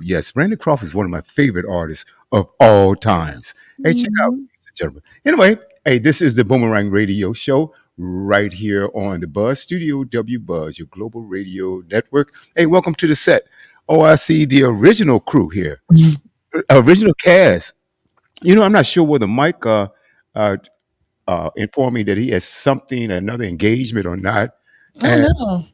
Yes, Randy Crawford is one of my favorite artists of all times. Hey, check out, Mhm. ladies and gentlemen. Anyway, hey, this is the Boomerang Radio Show right here on the Buzz Studio W Buzz, your global radio network. Hey, welcome to the set. Oh, I see the original crew here, original cast. I'm not sure whether Mike uh, informed me that he has something, another engagement or not. Oh And no.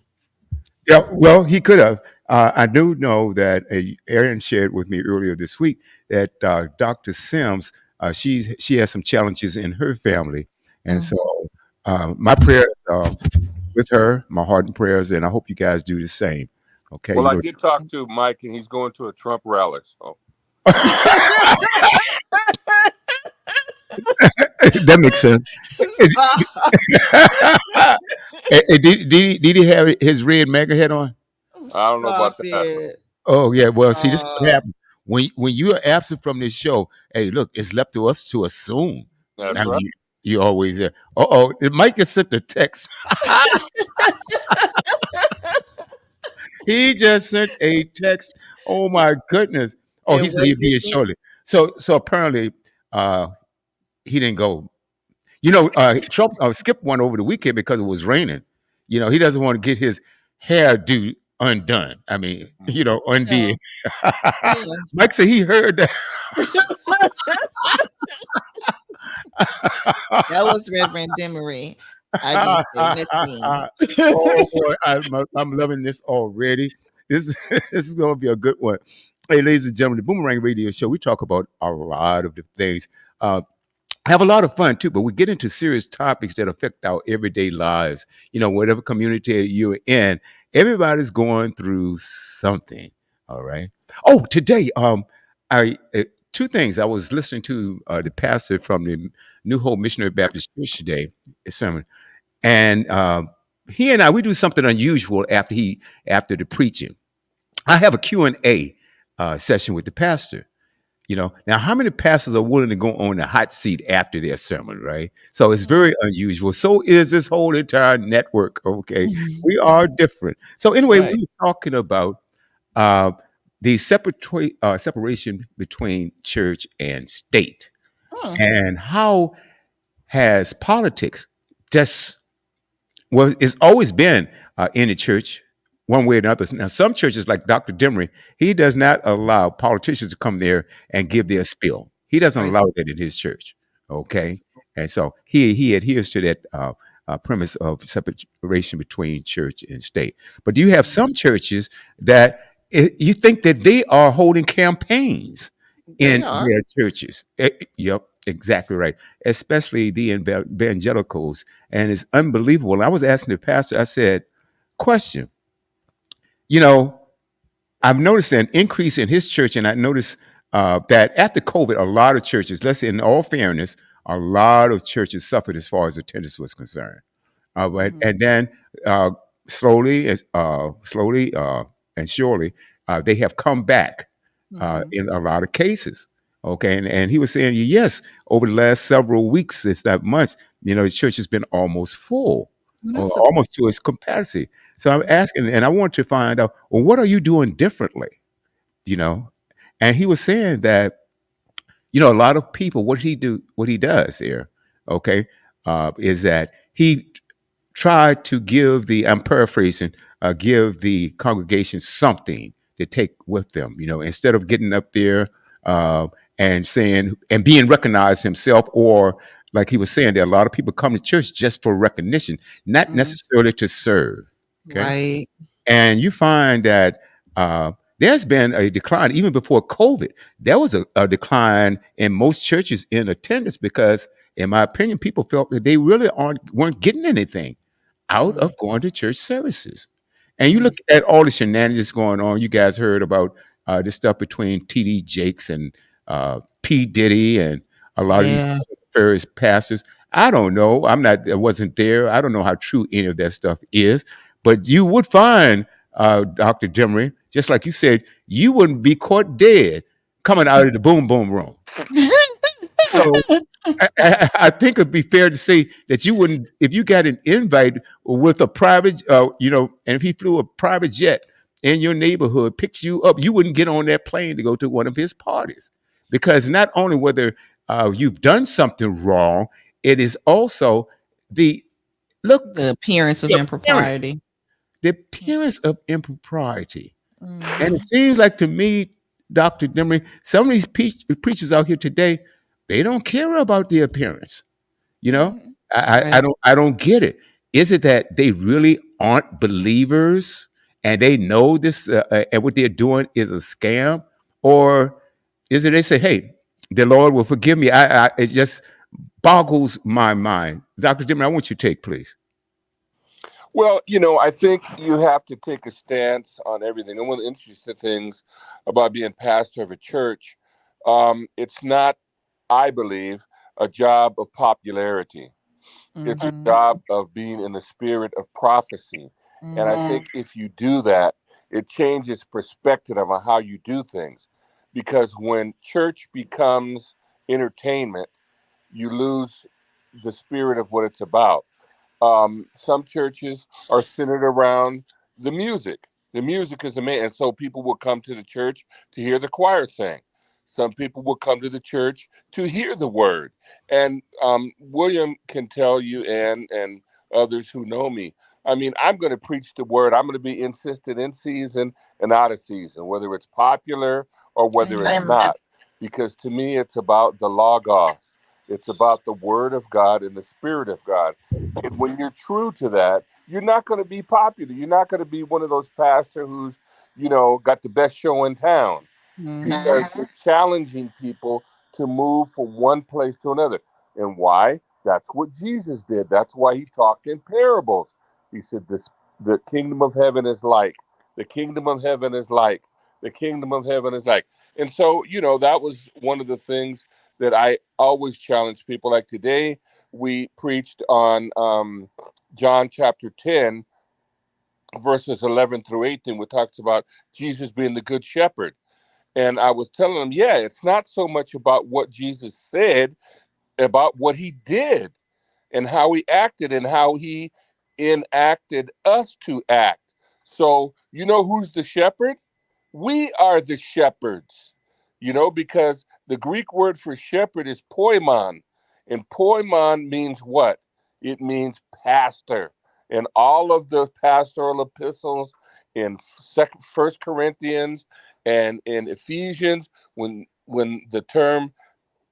yeah, well, he could have. I do know that Aaron shared with me earlier this week that Dr. Sims, she has some challenges in her family, and so Mhm. my prayers with her, my heart and prayers, and I hope you guys do the same. Okay, Well, I did talk to Mike, and he's going to a Trump rally. So that makes sense. Stop. Did he have his red mega head on? I don't know about Stop that. it. Oh yeah, well, see, this is what Uh, happens when you are absent from this show. Hey, look, it's left to us to assume. That's I right. mean, you always there. Oh, it might just sent the text. He just sent a text. Oh my goodness. Oh, he and said was he'd be it here me? shortly. So apparently, uh, he didn't go. Trump skipped one over the weekend because it was raining. He doesn't want to get his hairdo undone. I mean, undid. Yeah. Yeah. Mike said he heard that. That was Reverend Demery. I didn't say nothing. Oh boy, I'm loving this already. This this is going to be a good one. Hey, ladies and gentlemen, the Boomerang Radio Show. We talk about a lot of the things. Have a lot of fun too, but we get into serious topics that affect our everyday lives. Whatever community you're in, everybody's going through something. All right. Oh, today, I two things. I was listening to the pastor from the New Hope Missionary Baptist Church today, a sermon, and he and I we do something unusual after the preaching. I have a Q&A session with the pastor. Now how many pastors are willing to go on the hot seat after their sermon, right? So it's very unusual. So is this whole entire network. Okay, we are different. So anyway, Right. we were talking about uh, the separation between church and state, Hmm. and how has politics just well, it's always been in the church one way or another. Now, some churches, like Dr. Demery, he does not allow politicians to come there and give their spiel. He doesn't Praise allow that in his church. Okay, praise and so he adheres to that premise of separation between church and state. But do you have some churches that you think that they are holding campaigns They in are. their churches? Yep, exactly right. Especially the evangelicals, and it's unbelievable. I was asking the pastor. I said, "Question. You know, I've noticed an increase in his church, and I noticed that after COVID, a lot of churches, let's say in all fairness, a lot of churches suffered as far as attendance was concerned. But Mhm. and then uh, slowly and surely, they have come back Mhm. in a lot of cases. Okay, and he was saying, yes, over the last several weeks, it's not months, the church has been almost full, Well, or that's almost surprising. to its capacity. So I'm Mhm. asking, and I want to find out, well, what are you doing differently? You know, and he was saying that a lot of people, what he does there, okay, is that he tried to give I'm paraphrasing, give the congregation something to take with them, instead of getting up there uh, and saying and being recognized himself, or like he was saying, there are a lot of people come to church just for recognition, not Mhm. necessarily to serve. Okay. Right. And you find that there's been a decline even before COVID. There was a decline in most churches in attendance because, in my opinion, people felt that they really weren't getting anything out Mm. of going to church services. And you Mm. look at all the shenanigans going on. You guys heard about this stuff between T.D. Jakes and P. Diddy and a lot of these Yeah. various pastors. I don't know. I wasn't there. I don't know how true any of that stuff is. But you would find, Dr. Demery, just like you said, you wouldn't be caught dead coming out of the boom boom room. So I think it'd be fair to say that you wouldn't, if you got an invite with a private, and if he flew a private jet, in your neighborhood picks you up, you wouldn't get on that plane to go to one of his parties. Because not only whether you've done something wrong, it is also the look, The appearance of the appearance, impropriety. the appearance of impropriety. And it Mhm. seems like to me, Dr. Demery, some of these preachers out here today, they don't care about the appearance. You know, Mhm. I Right. don't get it. Is it that they really aren't believers and they know this and what they're doing is a scam, or is it they say, "Hey, the Lord will forgive me"? It just boggles my mind. Dr. Dimmer, I want you to take, please. Well, I think you have to take a stance on everything. And one of the interesting things about being pastor of a church, it's not, I believe, a job of popularity. It's a Mhm. job of being in the spirit of prophecy. And I Mhm. think if you do that, it changes perspective on how you do things. Because when church becomes entertainment, you lose the spirit of what it's about. Some churches are centered around the music. The music is the main, and so people will come to the church to hear the choir sing. Some people will come to the church to hear the word. And William can tell you, and others who know me. I mean, I'm going to preach the word. I'm going to be insistent in season and out of season, whether it's popular or whether it's Amen. not. Because to me, it's about the logos. It's about the word of God and the spirit of God. And when you're true to that, you're not going to be popular. You're not going to be one of those pastors who's, got the best show in town, because Mhm. you're challenging people to move from one place to another. And why? That's what Jesus did. That's why he talked in parables. He said, "This, the kingdom of heaven is like, the kingdom of heaven is like, the kingdom of heaven is like." And so, that was one of the things that I always challenge people. Like today, we preached on John chapter 10, verses 11 through 18, which talks about Jesus being the good shepherd. And I was telling them, yeah, it's not so much about what Jesus said, about what he did and how he acted and how he enacted us to act. So, who's the shepherd? We are the shepherds, because the Greek word for shepherd is poimon. And poimon means what? It means pastor. And all of the pastoral epistles in First Corinthians and in Ephesians, when the term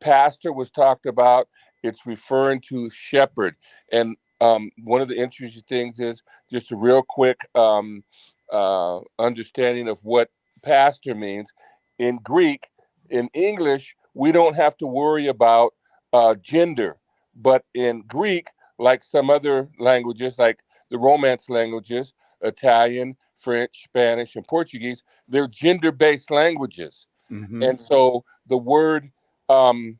pastor was talked about, it's referring to shepherd. And one of the interesting things is just a real quick understanding of what pastor means. In Greek, in English, we don't have to worry about gender. But in Greek, like some other languages, like the Romance languages, Italian, French, Spanish, and Portuguese, they're gender based languages. Mm-hmm. And so the word um,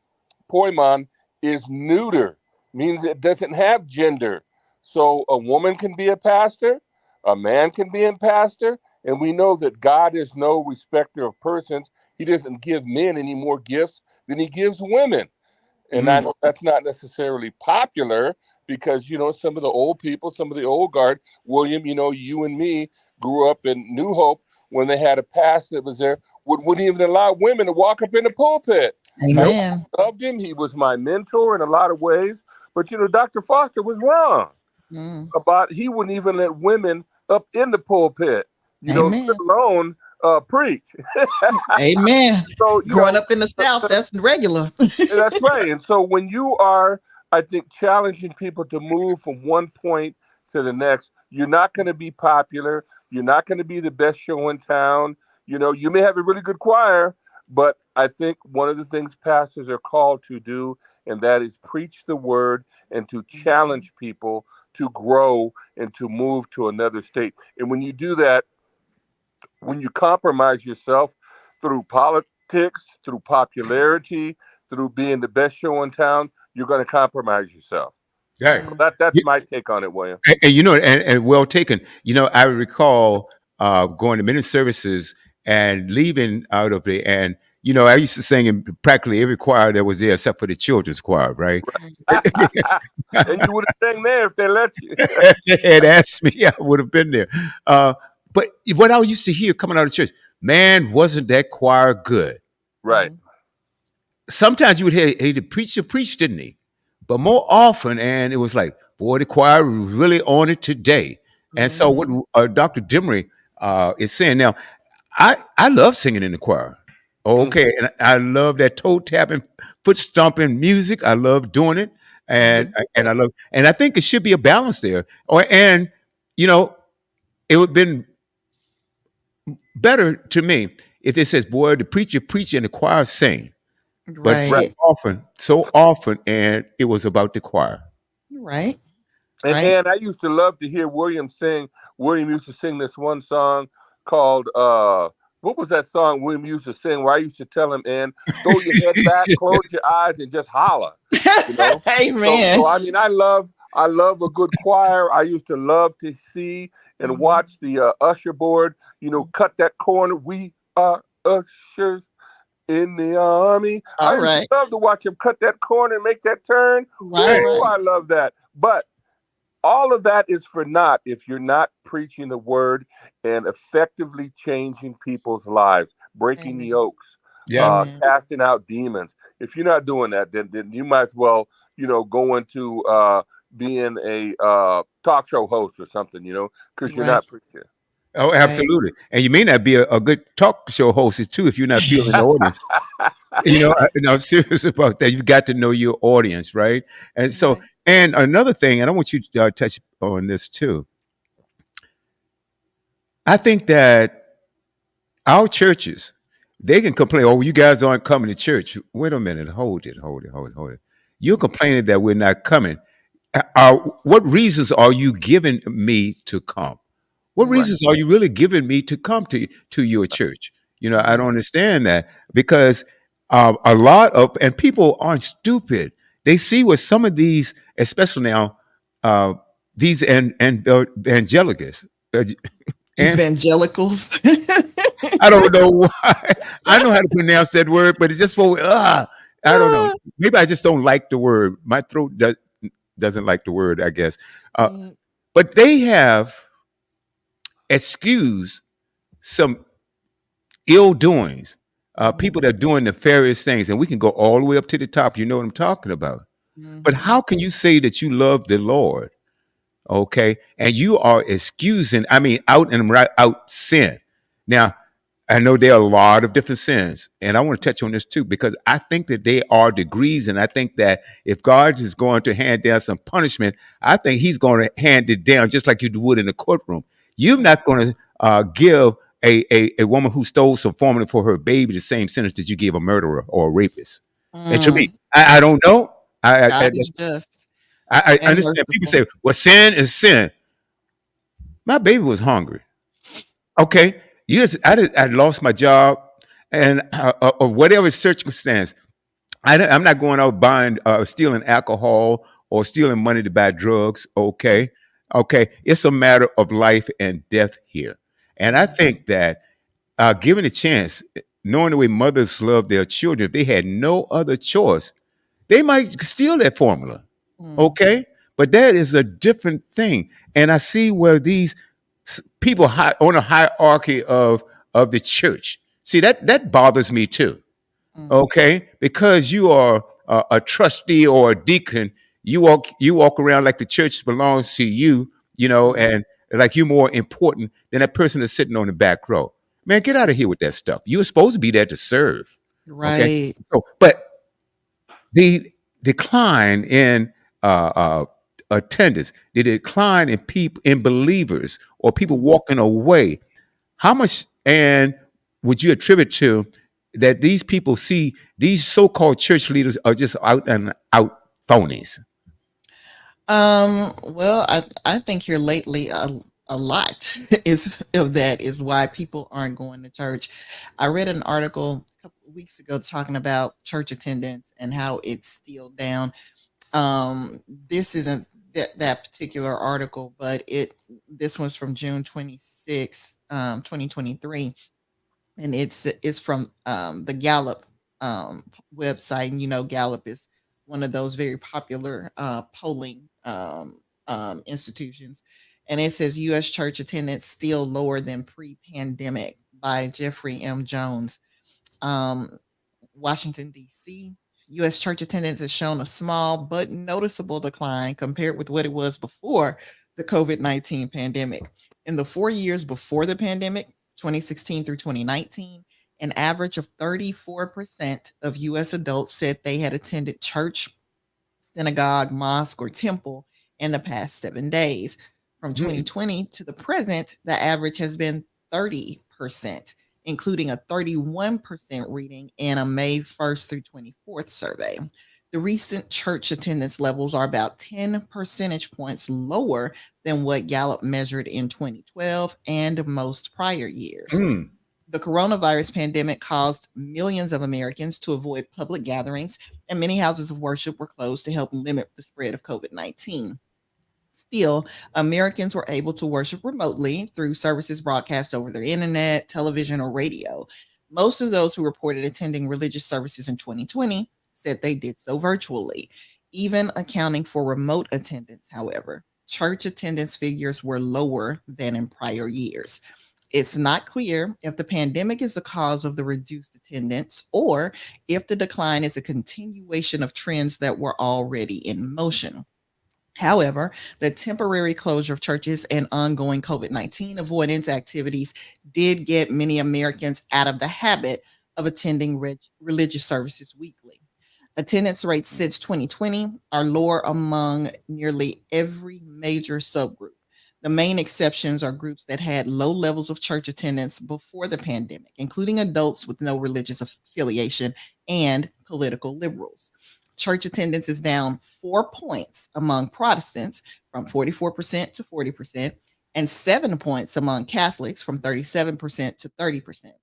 poimon is neuter, means it doesn't have gender. So a woman can be a pastor, a man can be a pastor, and we know that God is no respecter of persons. He doesn't give men any more gifts than he gives women. And I Mm-hmm. know that's not necessarily popular because, some of the old people, some of the old guard, William, you and me grew up in New Hope when they had a pastor that was there, wouldn't even allow women to walk up in the pulpit. I Amen. loved him. He was my mentor in a lot of ways. But, Dr. Foster was wrong Mm. about he wouldn't even let women up in the pulpit, let Amen. alone preach. Amen. So, Growing up in the South, that's regular. that's right. And so when you are, I think, challenging people to move from one point to the next, you're not going to be popular. You're not going to be the best show in town. You may have a really good choir, but I think one of the things pastors are called to do, and that is preach the word and to challenge people to grow and to move to another state. And when you do that, when you compromise yourself through politics, through popularity, through being the best show in town, you're going to compromise yourself. Right. So Mm. that's my take on it, William. And and well taken. I recall going to many services and leaving out of it, and I used to sing in practically every choir that was there except for the children's choir, right? And you would have sang there if they let you. Had asked me, I would have been there. But what I used to hear coming out of church, man, wasn't that choir good? Right. Sometimes you would hear, hey, the preacher preached, didn't he? But more often, and it was like, boy, the choir was really on it today. And so what Mm-hmm. Dr. Demery is saying now, I love singing in the choir. Mhm. Okay, and I love that toe tapping, foot stomping music. I love doing it, and Mm-hmm. I love, and I think it should be a balance there. Or and you know, it would have been better to me if it says, "Boy, the preacher preach and the choir sing." But Right. so often, and it was about the choir. Right. Right. And I used to love to hear William sing. William used to sing this one song called what was that song William used to sing where I used to tell him, and throw your head back, close your eyes, and just holler, you know. So Amen. I mean I love a good choir. I used to love to see and Mm-hmm. watch the usher board, cut that corner. We are ushers in the army. I All used to right. love to watch him cut that corner and make that turn. Right. Right. Woo, Right. I love that. But all of that is for naught if you're not preaching the word and effectively changing people's lives, breaking the Amen. yokes, Yeah. Amen. casting out demons. If you're not doing that, then you might as well, go into being a talk show host or something, because you're Right. not preaching. Oh, Right. absolutely. And you may not be a good talk show host too if you're not feeling the audience. I'm serious about that. You've got to know your audience, right? And so, Right. and another thing, and I want you to touch on this too. I think that our churches, they can complain, oh, you guys aren't coming to church. Wait a minute, hold it. You're complaining that we're not coming. What reasons are you giving me to come? What Mm-hmm. Right. reasons are you really giving me to come to your church? I don't Mm-hmm. understand that because a lot of and people aren't stupid. They see what some of these, especially now, uh, these and evangelicals, uh, and Evangelicals. I don't know why. I know how to pronounce that word, but it's just for I don't know. Maybe I just don't like the word. My throat doesn't like the word, I guess. Uh, Mm, but they have excused some ill doings, mhm, people that are doing nefarious things, and we can go all the way up to the top. You know what I'm talking about. But mhm, how can you say that you love the Lord, okay, and you are excusing? I mean, out and right out sin. Now, I know there are a lot of different sins, and I want to touch on this too because I think that they are degrees, and I think that if God is going to hand down some punishment, I think He's going to hand it down just like you would in a courtroom. You're mm, not going to give a woman who stole some formula for her baby the same sentence that you give a murderer or a rapist. And to me, mm. I don't know. God is just I and understand people merciful. say, "Well, sin is sin." My baby was hungry. Okay, I lost my job, and or whatever circumstance, I'm not going out buying, stealing alcohol or stealing money to buy drugs. Mm, Okay, it's a matter of life and death here, and I mm, think that given a chance, knowing the way mothers love their children, if they had no other choice, they might steal that formula. mm, Okay, but that is a different thing, and I see where these people on a hierarchy of the church. See that bothers me too. mm, Okay, because you are a trustee or a deacon, you walk around like the church belongs to you, mm. and like you're more important than that person that's sitting on the back row. Man, get out of here with that stuff. You're supposed to be there to serve. Okay, Right. so but the decline in uh, uh, attendance, the decline in people, in believers, or people Mm, walking away. How much and would you attribute to that? These people see these so-called church leaders are just out and out phonies. well, I think here lately a lot is of that is why people aren't going to church. I read an article a couple of weeks ago talking about church attendance and how it's still down. This isn't that particular article, but this one's from June 26th, 2023, and it's from the Gallup website. And Gallup is one of those very popular polling institutions, And it says U.S. church attendance still lower than pre-pandemic by Jeffrey M. Jones. Um, Washington, D.C. U.S. church attendance has shown a small but noticeable decline compared with what it was before the COVID-19 pandemic. In the 4 years before the pandemic, 2016 through 2019, an average of 34% of U.S. adults said they had attended church, synagogue, mosque, or temple in the past 7 days. From Hmm. 2020 to the present, the average has been 30%, including a 31% reading in a May 1st through 24th survey. The recent church attendance levels are about 10 percentage points lower than what Gallup measured in 2012 and most prior years. Hmm. The coronavirus pandemic caused millions of Americans to avoid public gatherings, and many houses of worship were closed to help limit the spread of COVID 19. Still, Americans were able to worship remotely through services broadcast over their internet, television, or radio. Most of those who reported attending religious services in 2020 said they did so virtually. Even accounting for remote attendance, however, church attendance figures were lower than in prior years. It's not clear if the pandemic is the cause of the reduced attendance or if the decline is a continuation of trends that were already in motion. However, the temporary closure of churches and ongoing COVID-19 avoidance activities did get many Americans out of the habit of attending religious services weekly. Attendance rates since 2020 are lower among nearly every major subgroup. The main exceptions are groups that had low levels of church attendance before the pandemic, including adults with no religious affiliation and political liberals. Church attendance is down 4 points among Protestants from 44% to 40%, and 7 points among Catholics from 37% to 30%,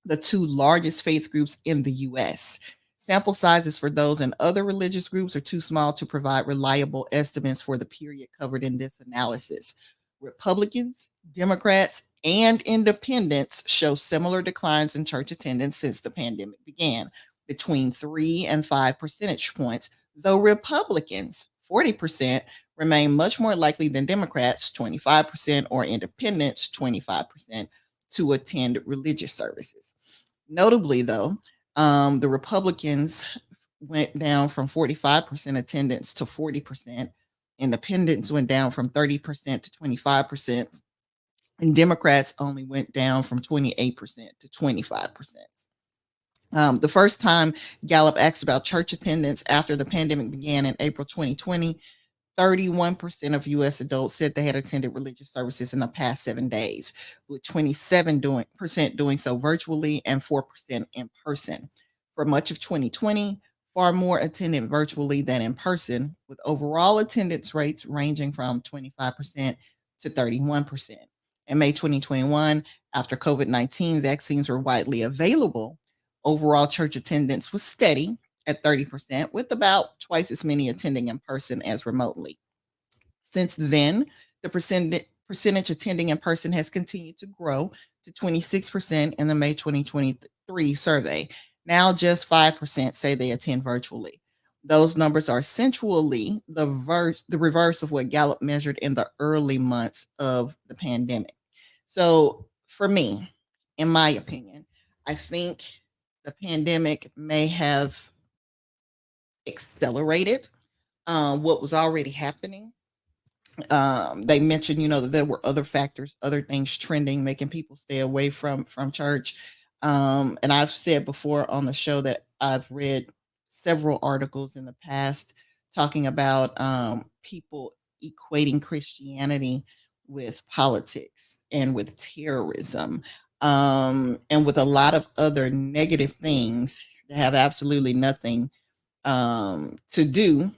the two largest faith groups in the US. Sample sizes for those in other religious groups are too small to provide reliable estimates for the period covered in this analysis. Republicans, Democrats, and independents show similar declines in church attendance since the pandemic began, between 3 and 5 percentage points, though Republicans, 40%, remain much more likely than Democrats, 25%, or independents, 25%, to attend religious services. Notably, though, the Republicans went down from 45% attendance to 40%. Independents went down from 30% to 25%. And Democrats only went down from 28% to 25%. The first time Gallup asked about church attendance after the pandemic began in April 2020, 31% of US adults said they had attended religious services in the past 7 days, with 27% doing so virtually and 4% in person. For much of 2020, far more attended virtually than in person, with overall attendance rates ranging from 25% to 31%. In May 2021, after COVID-19 vaccines were widely available, overall church attendance was steady at 30%, with about twice as many attending in person as remotely. Since then, the percentage attending in person has continued to grow to 26% in the May 2023 survey. Now, just 5% say they attend virtually. Those numbers are essentially the reverse of what Gallup measured in the early months of the pandemic. So, for me, in my opinion, I think the pandemic may have accelerated what was already happening. They mentioned, that there were other factors, other things trending, making people stay away from church. And I've said before on the show that I've read several articles in the past talking about people equating Christianity with politics and with terrorism, and with a lot of other negative things that have absolutely nothing to do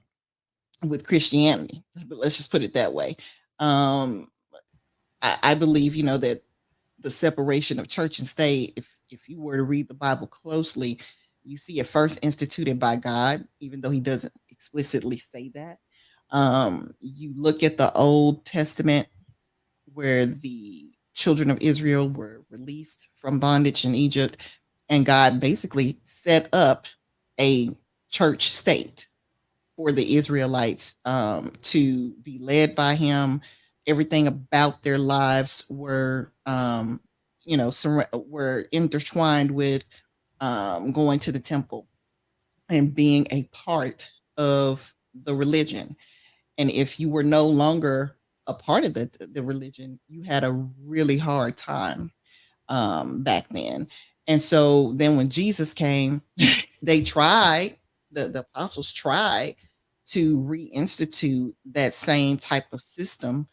with Christianity. But let's just put it that way. Um, I believe, that the separation of church and state, if you were to read the Bible closely, you see it first instituted by God, even though He doesn't explicitly say that. You look at the Old Testament where the children of Israel were released from bondage in Egypt, and God basically set up a church state for the Israelites to be led by him everything about their lives were, were intertwined with going to the temple and being a part of the religion. And if you were no longer a part of the religion, you had a really hard time back then. And so then when Jesus came, they tried, the apostles tried to reinstitute that same type of system,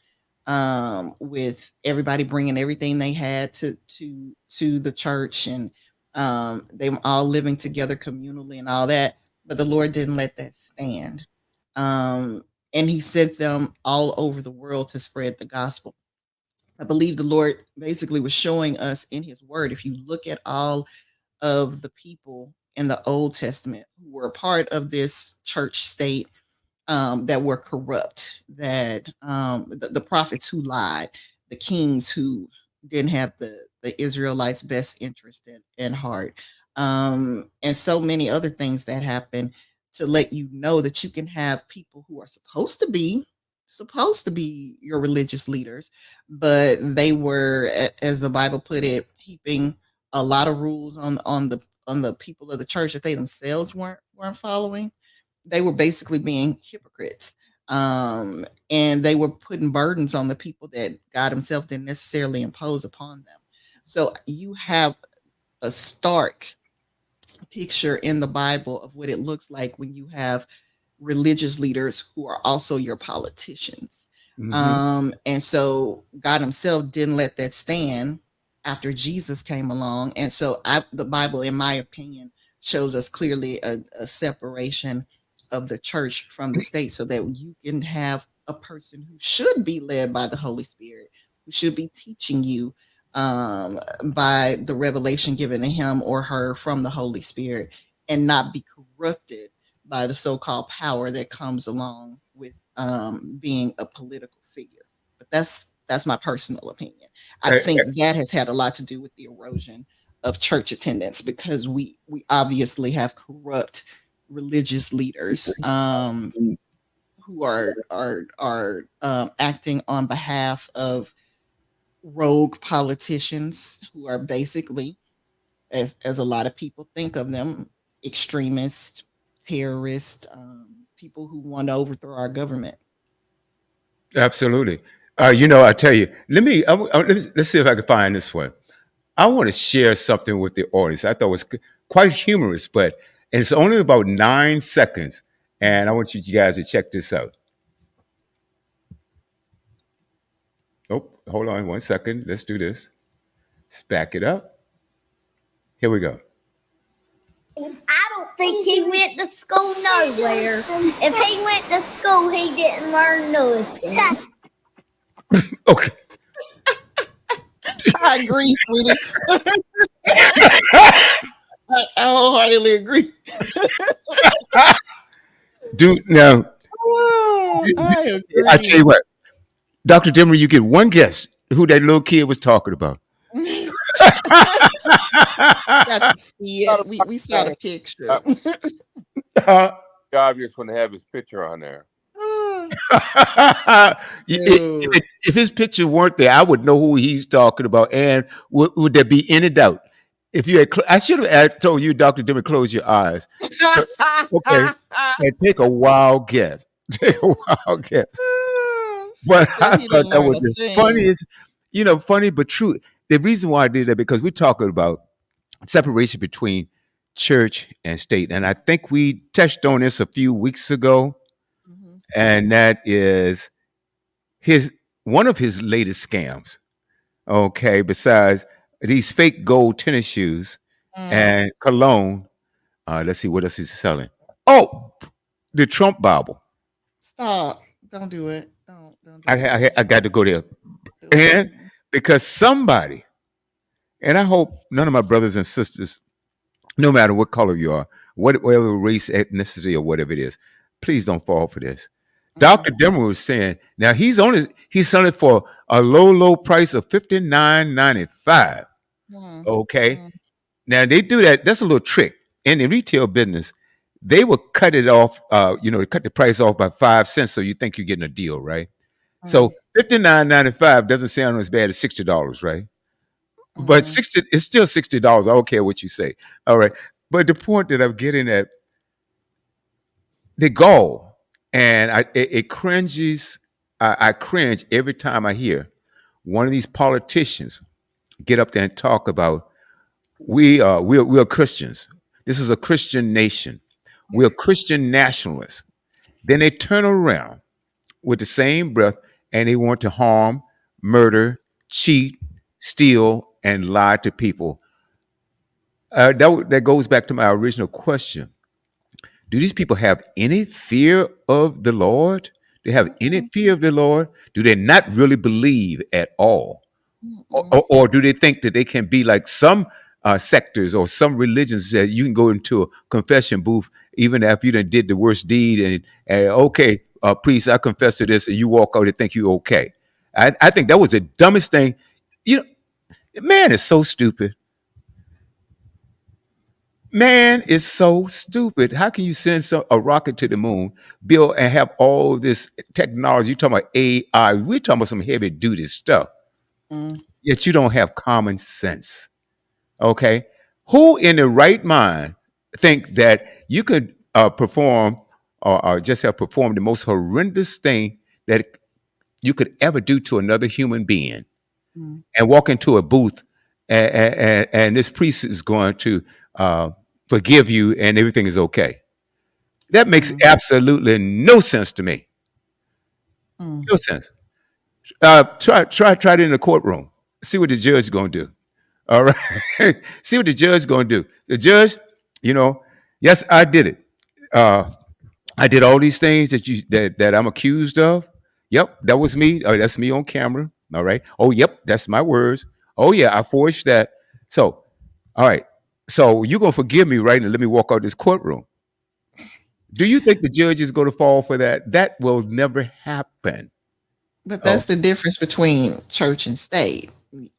with everybody bringing everything they had to the church, and they were all living together communally and all that. But the Lord didn't let that stand. Um, and he sent them all over the world to spread the gospel. I believe the Lord basically was showing us in his word. If you look at all of the people in the Old Testament who were a part of this church state, that were corrupt, that the prophets who lied, the kings who didn't have the Israelites' best interest in heart, and so many other things that happen to let you know that you can have people who are supposed to be your religious leaders, but they were, as the Bible put it, heaping a lot of rules on the people of the church that they themselves weren't following. They were basically being hypocrites. And they were putting burdens on the people that God himself didn't necessarily impose upon them. So you have a stark picture in the Bible of what it looks like when you have religious leaders who are also your politicians. Hmm. And so God himself didn't let that stand after Jesus came along. And so the Bible, in my opinion, shows us clearly a separation of the church from the state so that you can have a person who should be led by the Holy Spirit, who should be teaching you by the revelation given to him or her from the Holy Spirit, and not be corrupted by the so-called power that comes along with being a political figure. But that's my personal opinion. I think that has had a lot to do with the erosion of church attendance because we obviously have corrupt religious leaders, who are acting on behalf of rogue politicians who are basically, as a lot of people think of them, extremists, terrorists, people who want to overthrow our government. Absolutely. I tell you, let's see if I can find this one. I want to share something with the audience. I thought it was quite humorous, but it's only about 9 seconds, and I Mhm. want you guys to check this out. Oh, hold on 1 second. Let's do this. Let's back it up. Here we go. I don't think he went to school nowhere. If he went to school, he didn't learn nothing. Okay. I agree, sweetie. I wholeheartedly agree. Do now. Oh, I I tell you agree. what, Dr. Dimmer, you get one guess who that little kid was talking about. Got to see it. We saw the picture. Obvious when they have his picture on there. Dude. If his picture weren't there, I would know who he's talking about. And would there be any doubt? If you had, I should have told you, Dr. Dimmer, close your eyes. So, okay, and take a wild guess. Take a wild guess. He But said I he didn't thought that learn was a the thing. funniest, funny but true. The reason why I did that because we're talking about separation between church and state, and I think we touched on this a few weeks ago, Mhm. and that is his one of his latest scams. Okay, besides these fake gold tennis shoes Mm. and cologne, let's see what else he's selling. Oh, the Trump Bible. Stop. Don't do it. Don't do I, it. I got to go there, Do it. and because somebody, and I hope none of my brothers and sisters, no matter what color you are, whatever race, ethnicity, or whatever it is, please don't fall for this. Mm, Dr. Demmer was saying now he's selling it for a low price of $59.95. mm, Okay. mm, Now they do that. That's a little trick. In the retail business, they will cut it off, cut the price off by 5 cents so you think you're getting a deal, right? So 59.95 doesn't sound as bad as $60, right? But Mm-hmm. 60, it's still $60. I don't care what you say. All right. But the point that I'm getting at, the goal, and it cringes. I cringe every time I hear one of these politicians get up there and talk about we're Christians. This is a Christian nation. We're Christian nationalists. Then they turn around with the same breath and they want to harm, murder, cheat, steal, and lie to people. That goes back to my original question. Do these people have any fear of the Lord? Do they have any Mm-mm. fear of the Lord? Do they not really believe at all? Mm-mm. Or do they think that they can be like some sectors or some religions that you can go into a confession booth even after you done did the worst deed and okay, priest, I confess to this, and you walk out and think you're okay. I think that was the dumbest thing. You know, man is so stupid. Man is so stupid. How can you send a rocket to the moon, build and have all this technology? You talking about AI? We're talking about some heavy duty stuff. Mm-mm. Yet you don't have common sense. Okay, who in the right mind think that you could perform or just have performed the most horrendous thing that you could ever do to another human being and walk into a booth and this priest is going to uh, forgive you and everything is okay? That makes Mm-mm. absolutely no sense to me. Mm-mm. No sense. Try it in the courtroom. See what the judge is going to do. All right. See what the judge is going to do. The judge, you know, yes, I did it. Uh, I did all these things that I'm accused of. Yep, that was me. Oh, that's me on camera. All right. Oh, yep, that's my words. Oh yeah, I forged that. So, all right. So you're gonna forgive me, right? And let me walk out this courtroom. Do you think the judge is going to fall for that? That will never happen. But Oh. that's the difference between church and state.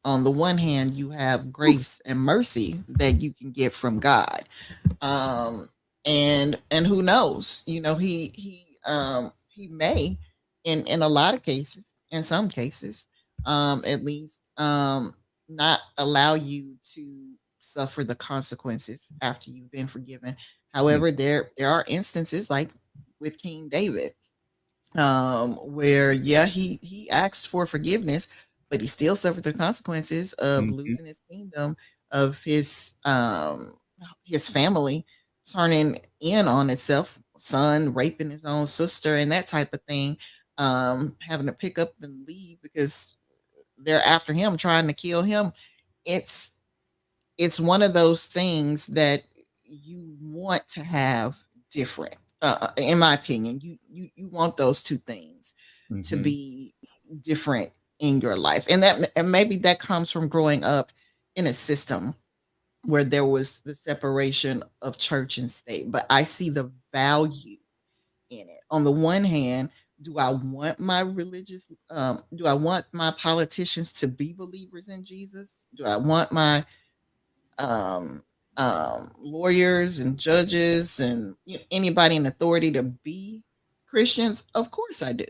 On the one hand, you have grace and mercy that you can get from God. Um, and who knows? He may in a lot of cases, in some cases, at least, not allow you to suffer the consequences after you've been forgiven. Mm, However, there are instances like with King David, where yeah, he asked for forgiveness, but he still suffered the consequences of mhm, losing his kingdom, of his family turning in on itself, son raping his own sister and that type of thing, having to pick up and leave because they're after him, trying to kill him. It's it's one of those things that you want to have different. In my opinion, you want those two things to mhm, be different in your life, and maybe that comes from growing up in a system where there was the separation of church and state. But I see the value in it. On the one hand, do I want my politicians to be believers in Jesus? Do I want my um, lawyers and judges and anybody in authority to be Christians? Of course I do.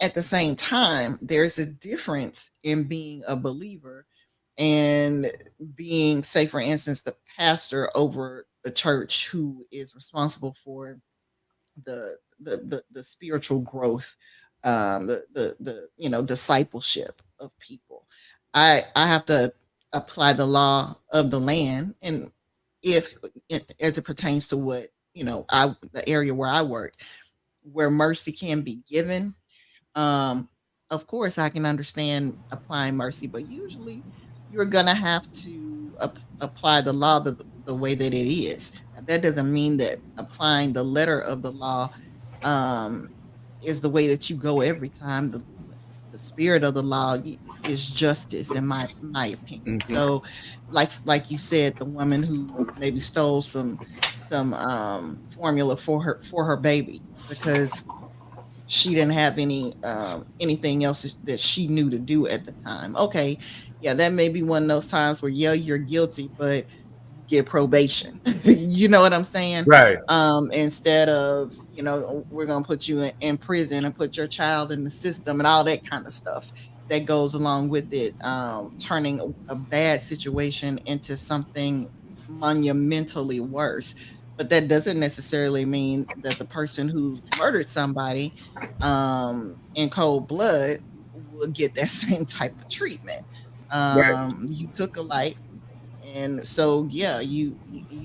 At the same time, there's a difference in being a believer and being, say, for instance, the pastor over a church who is responsible for the spiritual growth, the discipleship of people. I have to apply the law of the land, and if as it pertains to what I the area where I work, where mercy can be given, um, of course, I can understand applying mercy, but usually you're gonna have to apply the law the way that it is. Now, that doesn't mean that applying the letter of the law, um, is the way that you go every time. The spirit of the law is justice, in my opinion. mhm, So, like you said, the woman who maybe stole some formula for her baby because she didn't have anything else that she knew to do at the time. Okay, yeah, that may be one of those times where yeah, you're guilty, but get probation. You know what I'm saying? Right. Instead of, we're going to put you in prison and put your child in the system and all that kind of stuff that goes along with it, turning a bad situation into something monumentally worse. But that doesn't necessarily mean that the person who murdered somebody in cold blood will get that same type of treatment. Right. You took a life, and so yeah, you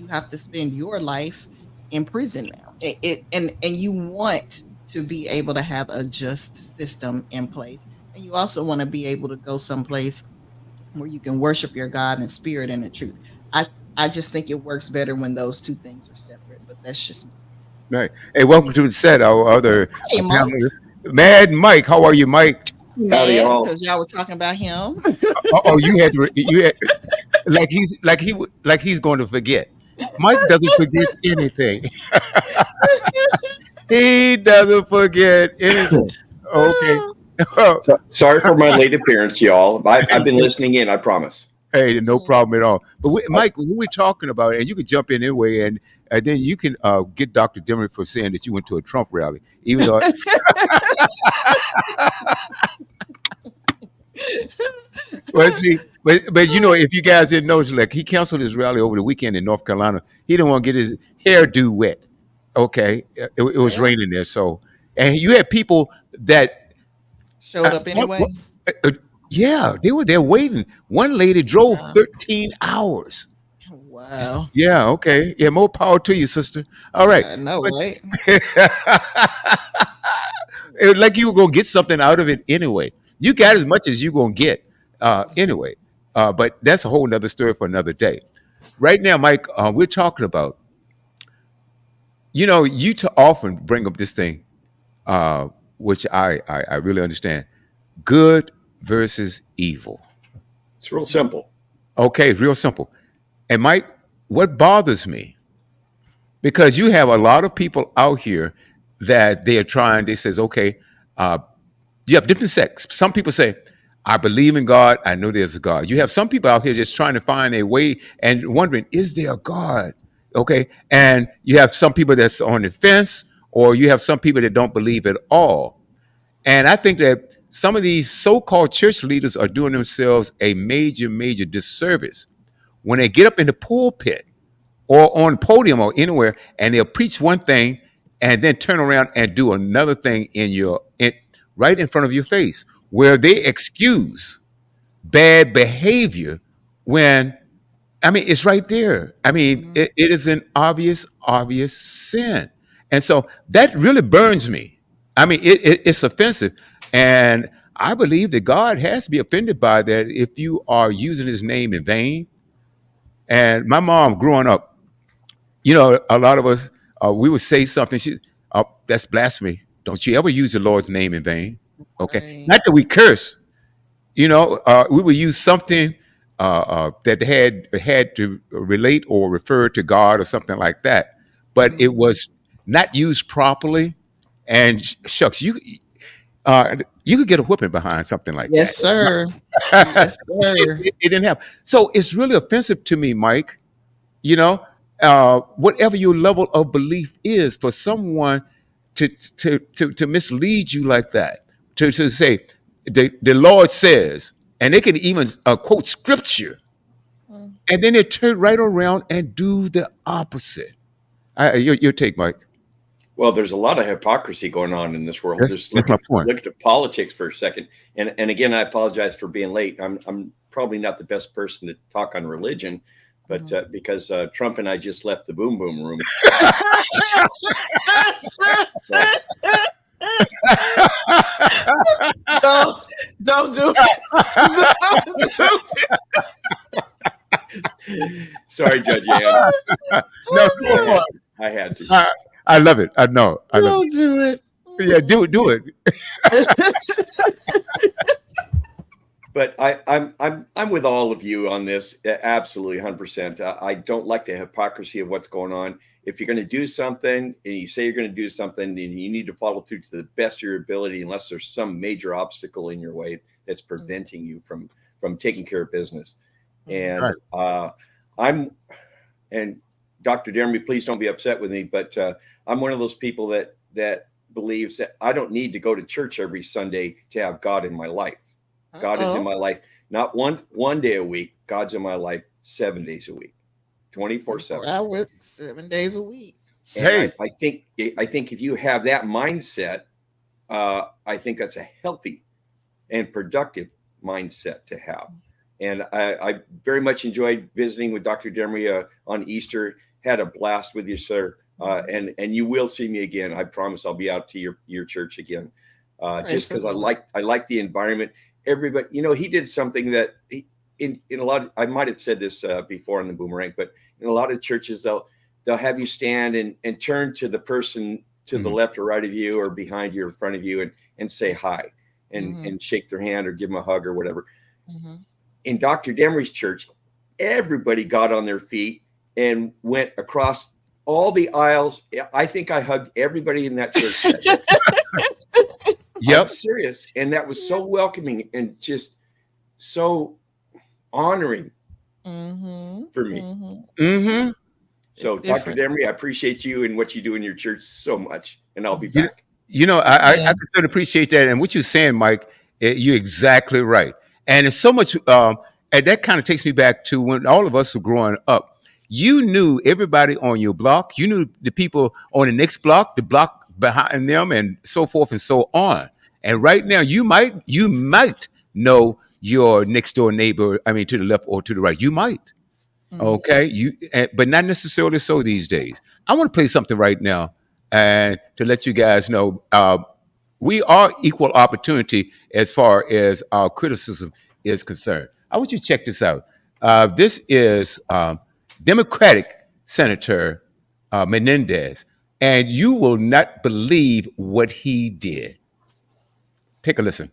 have to spend your life in prison now. And you want to be able to have a just system in place, and you also want to be able to go someplace where you can worship your God in spirit and in truth. I just think it works better when those two things are separate, but that's just me. Right. Hey, welcome to the set. Our other Hey, Mike. panelists, Mad Mike. How are you, Mike? Howdy, Mad all. because y'all were talking about him. Oh, you had like he's going to forget. Mike doesn't forget anything. He doesn't forget anything. Okay. Sorry for my late appearance, y'all. I've been listening in, I promise. Hey, no problem at all. But Mike, what we're talking about, and you can jump in anyway, and then you can get Dr. Dimmer for saying that you went to a Trump rally, even though. Well, see, but if you guys didn't know, like he canceled his rally over the weekend in North Carolina. He didn't want to get his hairdo wet. Okay, it was Well, raining there, so and you had people that showed up what, anyway. uh, yeah, they were there waiting. One lady drove Wow. 13 hours. Wow. Yeah, okay. Yeah, more power to you, sister. All right. I know, But right? it was like you were gonna get something out of it anyway. You got as much as you're gonna get anyway. But that's a whole nother story for another day. Right now, Mike, we're talking about, you to often bring up this thing, uh, which I really understand. Good versus evil. It's real simple. Okay, real simple. And Mike, what bothers me, because you have a lot of people out here that they are trying. They says, okay, uh, you have different sects. Some people say, I believe in God. I know there's a God. You have some people out here just trying to find a way and wondering, is there a God? Okay, and you have some people that's on the fence, or you have some people that don't believe at all. And I think that some of these so-called church leaders are doing themselves a major, major disservice when they get up in the pulpit or on podium or anywhere, and they'll preach one thing and then turn around and do another thing right in front of your face, where they excuse bad behavior when it's right there. Mhm. It is an obvious, obvious sin, and so that really burns me. It's offensive, and I believe that God has to be offended by that if you are using His name in vain. And my mom, growing up, a lot of us, we would say something. That's blasphemy. Don't you ever use the Lord's name in vain. Okay. Right. Not that we curse, we would use something that had to relate or refer to God or something like that. But it Mhm. was not used properly. And shucks, you could get a whipping behind something like Yes, that. sir. Yes, sir. It didn't happen. So it's really offensive to me, Mike, you know whatever your level of belief is, for someone to mislead you like that, to say the Lord says, and they can even quote scripture, Mm. and then they turn right around and do the opposite. Your take, Mike. Well, there's a lot of hypocrisy going on in this world. Just That's my point. look at politics for a second. And again, I apologize for being late. I'm probably not the best person to talk on religion, but Mhm. because Trump and I just left the boom boom room. So, Don't don't do it. Don't do sorry, Judge Ann. No, I come on. had I had to. I, I love it. I know. I love Don't do it. it. Yeah, do it. But I'm with all of you on this. Absolutely, 100%. I don't like the hypocrisy of what's going on. If you're going to do something and you say you're going to do something, then you need to follow through to the best of your ability, unless there's some major obstacle in your way that's preventing you from taking care of business. Mhm. And Right. I'm and Dr. Demery, please don't be upset with me, but I'm one of those people that believes that I don't need to go to church every Sunday to have God in my life. God is in my life, not one day a week. God's in my life 7 days a week, 24/7. Hours, 7 days a week. And Hey. I think if you have that mindset, I think that's a healthy and productive mindset to have. And I very much enjoyed visiting with Dr. Demery on Easter. Had a blast with you, sir. And you will see me again. I promise I'll be out to your church again. Just because I like the environment. Everybody, he did something that in a lot of, I might have said this before on the Boomerang, but in a lot of churches they'll have you stand and turn to the person to the left or right of you or behind you or in front of you and say hi and shake their hand or give them a hug or whatever. In Dr. Demery's church, everybody got on their feet and went across all the aisles. I think I hugged everybody in that church. Yep. I'm serious. And that was so welcoming and just so honoring for me. So, Dr. Demery, I appreciate you and what you do in your church so much. And I'll be back. I can so appreciate that. And what you're saying, Mike, you're exactly right. And it's so much, and that kind of takes me back to when all of us were growing up. You knew everybody on your block. You knew the people on the next block, the block behind them, and so forth and so on. And right now, you might know your next door neighbor. I mean, to the left or to the right. You might. Okay, but not necessarily so these days. I want to play something right now, and to let you guys know, we are equal opportunity as far as our criticism is concerned. I want you to check this out. This is Democratic Senator Menendez, and you will not believe what he did. Take a listen.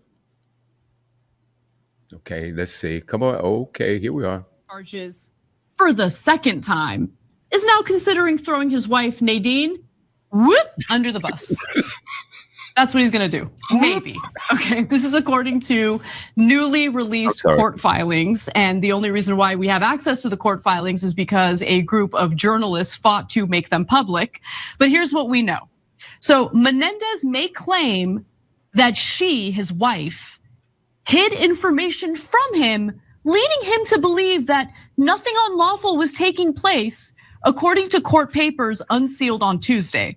Okay, let's see. Come on. Okay, here we are. Charges for the second time is now considering throwing his wife Nadine under the bus. That's what he's gonna do, maybe. Okay, this is according to newly released court filings. And the only reason why we have access to the court filings is because a group of journalists fought to make them public. But here's what we know. So Menendez may claim that she, his wife, hid information from him, leading him to believe that nothing unlawful was taking place, according to court papers unsealed on Tuesday.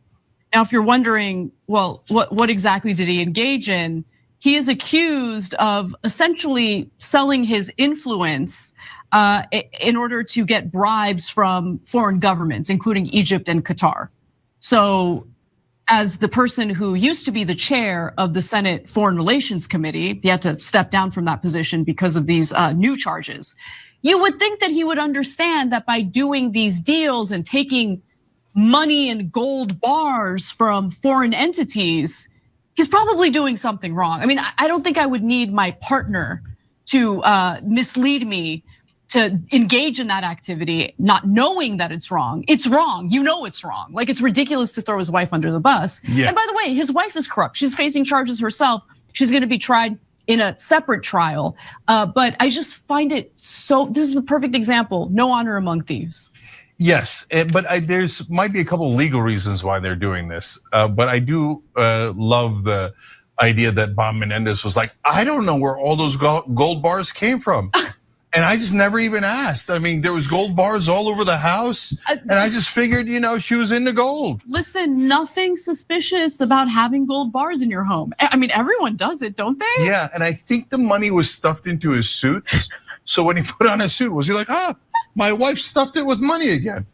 Now, if you're wondering, well, what exactly did he engage in? He is accused of essentially selling his influence in order to get bribes from foreign governments, including Egypt and Qatar. So, as the person who used to be the chair of the Senate Foreign Relations Committee, he had to step down from that position because of these new charges. You would think that he would understand that by doing these deals and taking money and gold bars from foreign entities, he's probably doing something wrong. I mean, I don't think I would need my partner to mislead me to engage in that activity, not knowing that it's wrong. It's wrong, you know it's wrong. Like, it's ridiculous to throw his wife under the bus. Yeah. And by the way, his wife is corrupt. She's facing charges herself. She's gonna be tried in a separate trial. But I just find it so, this is a perfect example, no honor among thieves. Yes, but there's might be a couple of legal reasons why they're doing this. But I do love the idea that Bob Menendez was like, I don't know where all those gold bars came from. And I just never even asked. I mean, there was gold bars all over the house. And I just figured, she was into gold. Listen, nothing suspicious about having gold bars in your home. I mean, everyone does it, don't they? Yeah, and I think the money was stuffed into his suits. So when he put on his suit, was he like, my wife stuffed it with money again?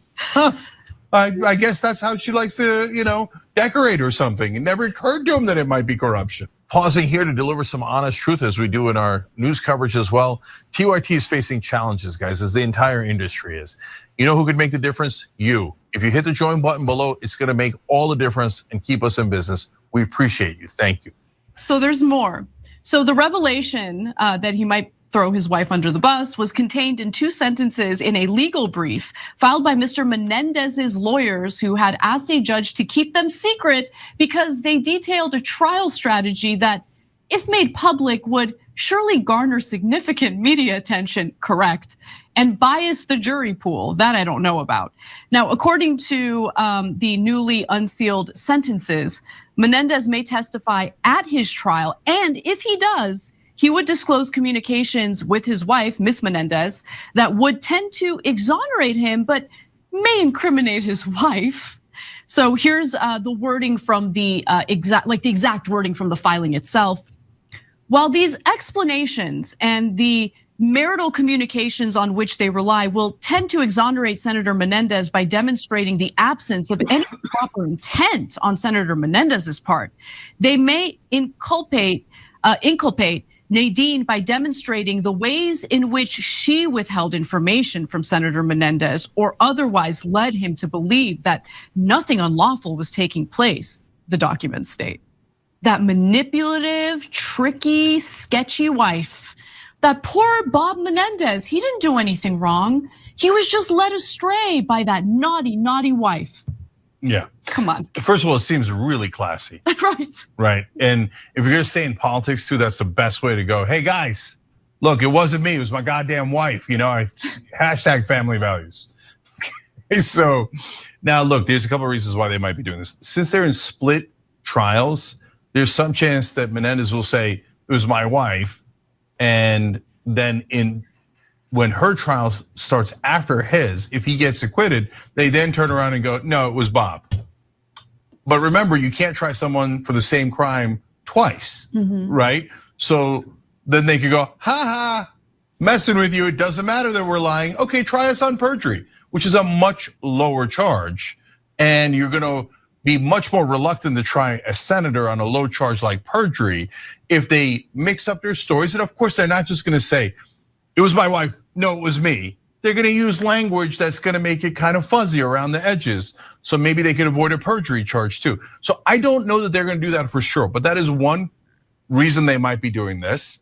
I guess that's how she likes to, decorate or something. It never occurred to him that it might be corruption. Pausing here to deliver some honest truth as we do in our news coverage as well. TYT is facing challenges, guys, as the entire industry is. You know who could make the difference? You. If you hit the join button below, it's gonna make all the difference and keep us in business. We appreciate you, thank you. So there's more. So the revelation that he might throw his wife under the bus was contained in 2 sentences in a legal brief filed by Mr. Menendez's lawyers, who had asked a judge to keep them secret because they detailed a trial strategy that, if made public, would surely garner significant media attention, correct? and bias the jury pool. That I don't know about. Now, according to the newly unsealed sentences, Menendez may testify at his trial, and if he does, he would disclose communications with his wife, Miss Menendez, that would tend to exonerate him, but may incriminate his wife. So here's the wording from the exact wording from the filing itself. While these explanations and the marital communications on which they rely will tend to exonerate Senator Menendez by demonstrating the absence of any proper intent on Senator Menendez's part, they may inculpate Nadine by demonstrating the ways in which she withheld information from Senator Menendez or otherwise led him to believe that nothing unlawful was taking place, the documents state. That manipulative, tricky, sketchy wife, that poor Bob Menendez, he didn't do anything wrong. He was just led astray by that naughty, naughty wife. Yeah. Come on. First of all, it seems really classy. Right. Right. And if you're gonna stay in politics too, that's the best way to go. Hey guys, look, it wasn't me, it was my goddamn wife. Hashtag family values. So now look, there's a couple of reasons why they might be doing this. Since they're in split trials, there's some chance that Menendez will say it was my wife, and then when her trial starts after his, if he gets acquitted, they then turn around and go, no, it was Bob. But remember, you can't try someone for the same crime twice, right? So then they could go, ha ha, messing with you, it doesn't matter that we're lying. Okay, try us on perjury, which is a much lower charge. And you're gonna be much more reluctant to try a senator on a low charge like perjury if they mix up their stories. And of course, they're not just gonna say, it was my wife, no, it was me. They're gonna use language that's gonna make it kind of fuzzy around the edges. So maybe they could avoid a perjury charge too. So I don't know that they're gonna do that for sure, but that is one reason they might be doing this.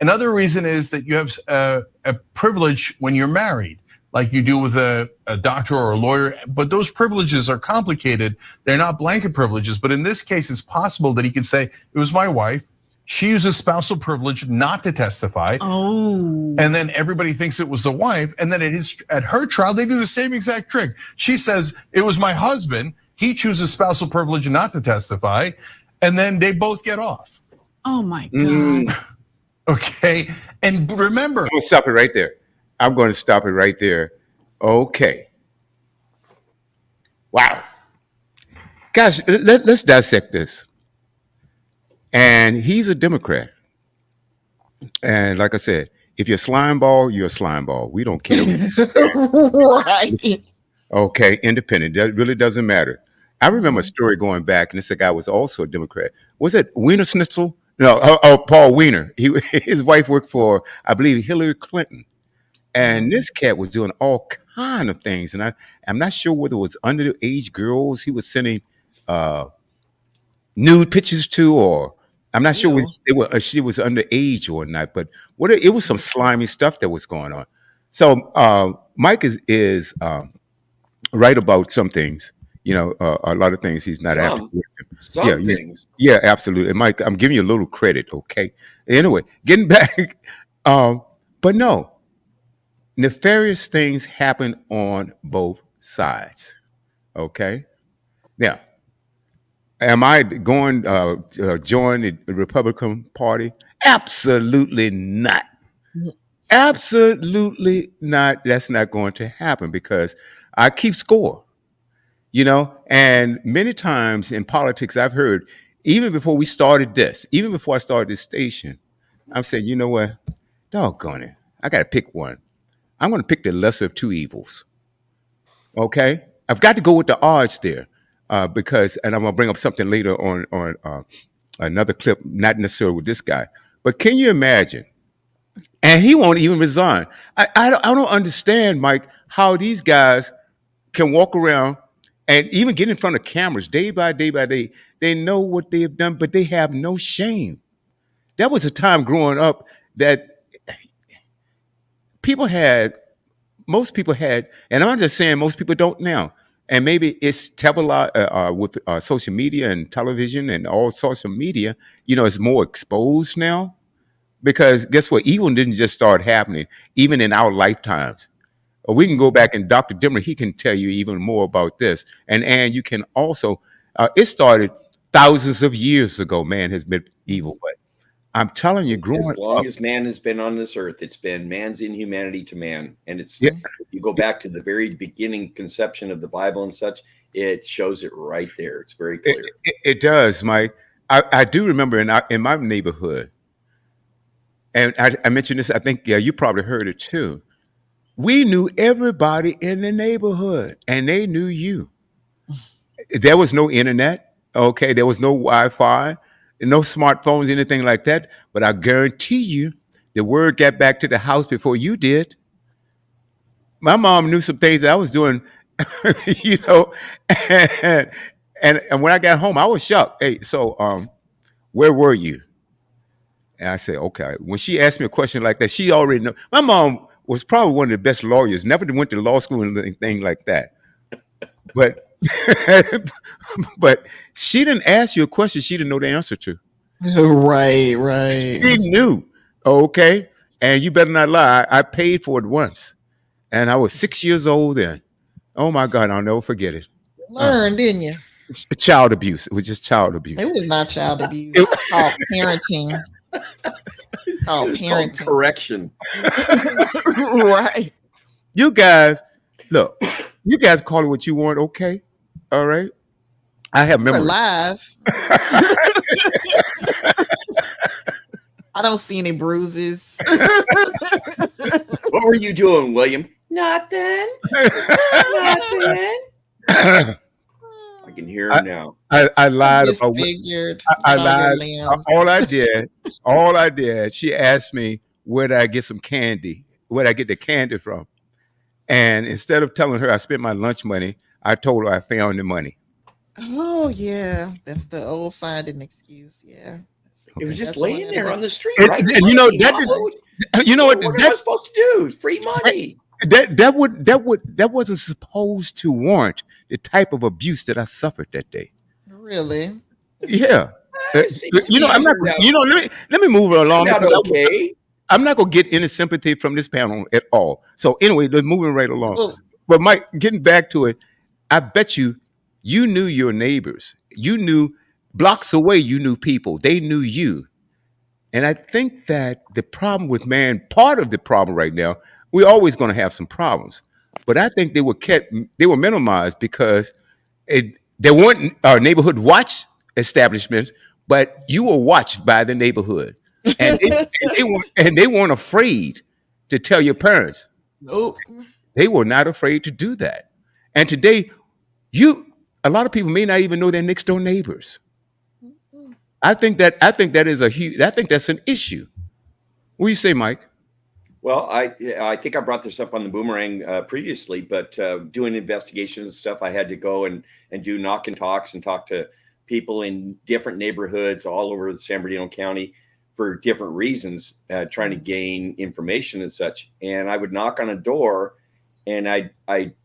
Another reason is that you have a privilege when you're married, like you do with a doctor or a lawyer, but those privileges are complicated. They're not blanket privileges, but in this case, it's possible that he could say, it was my wife. She uses spousal privilege not to testify. Oh. And then everybody thinks it was the wife. And then at her trial, they do the same exact trick. She says, it was my husband. He chooses spousal privilege not to testify. And then they both get off. Oh my God. Okay, and remember. I'm gonna stop it right there. I'm going to stop it right there. Okay. Wow. Guys, let's dissect this. And he's a Democrat. And like I said, if you're a slime ball, you're a slime ball. We don't care. Right. Okay, independent. That really doesn't matter. I remember a story going back, and this guy was also a Democrat. Was it Wiener Schnitzel? No, Paul Wiener. His wife worked for, I believe, Hillary Clinton. And this cat was doing all kind of things. And I'm not sure whether it was underage girls he was sending nude pictures to, or I'm not sure she was underage or not, but it was some slimy stuff that was going on. So Mike is right about some things. A lot of things he's not happy with. Some things. Yeah, absolutely. And Mike, I'm giving you a little credit, okay? Anyway, getting back, but no, nefarious things happen on both sides, okay? Now, am I going join the Republican Party? Absolutely not. Absolutely not. That's not going to happen because I keep score. And many times in politics, I've heard, even before we started this, even before I started this station, I'm saying, you know what? Doggone it. I got to pick one. I'm going to pick the lesser of two evils. Okay? I've got to go with the odds there because, and I'm going to bring up something later on another clip, not necessarily with this guy, but can you imagine? And he won't even resign. I don't understand, Mike, how these guys can walk around and even get in front of cameras day by day by day. They know what they have done, but they have no shame. That was a time growing up that most people had, and I'm just saying most people don't now. And maybe it's with social media and television and all sorts of media, it's more exposed now. Because guess what? Evil didn't just start happening, even in our lifetimes. Or we can go back and Dr. Dimmer, he can tell you even more about this. And you can also, it started thousands of years ago. Man has been evil, but I'm telling you, growing As long up, as man has been on this earth, it's been man's inhumanity to man. And it's, yeah, if you go back to the very beginning conception of the Bible and such, it shows it right there. It's very clear. it does, Mike. I do remember in my neighborhood, and I mentioned this. I think you probably heard it too. We knew everybody in the neighborhood, and they knew you. There was no internet. Okay, there was no Wi-Fi, no smartphones, anything like that. But I guarantee you, the word got back to the house before you did. My mom knew some things that I was doing, you know, and, and when I got home, I was shocked. Hey, so where were you? And I said, okay. When she asked me a question like that, she already know. My mom was probably one of the best lawyers. Never went to law school or anything like that. But but she didn't ask you a question she didn't know the answer to. Right, She right. knew. Okay. And you better not lie. I paid for it once. And I was 6 years old then. Oh my God, I'll never forget it. Uh, Learn, didn't you? it's child abuse. It was just child It abuse. was not child abuse. It- It's called parenting. It's called It's called parenting. correction. Right. you guys, look, you guys call it what you want, okay? All right. I have We're memories. live. I don't see any bruises. What were you doing, William? Nothing. Nothing. I can hear him now. I lied about Disfigured I on all your lied. limbs. All I did, she asked me where did I get some candy? Where did I get the candy from? And instead of telling her I spent my lunch money, I told her I found the money. Oh yeah, that's the old finding excuse. Yeah, It was just that's one laying of there the- on the street, And, right? and you know Money, that Mahmoud. you know what What am I supposed to do? Free money. that wasn't supposed to warrant the type of abuse that I suffered that day. Really. Yeah. It seems to You know, me I'm it not. turned out, You know, let me move along turned out because okay. I'm not gonna get any sympathy from this panel at all. So anyway, let's moving right along. Well, But Mike, getting back to it, I bet you knew your neighbors. You knew blocks away. You knew people. They knew you. And I think that the problem with man, part of the problem right now, we're always going to have some problems. But I think they were minimized because there weren't neighborhood watch establishments, but you were watched by the neighborhood, and they weren't afraid to tell your parents. nope. They were not afraid to do that. And today, you a lot of people may not even know their next door neighbors. I think that is a huge. I think that's an issue. What do you say, Mike? Well, I think I brought this up on the Boomerang previously, but doing investigations and stuff, I had to go and do knock and talks and talk to people in different neighborhoods all over the San Bernardino County for different reasons, trying to gain information and such. And I would knock on a door, and I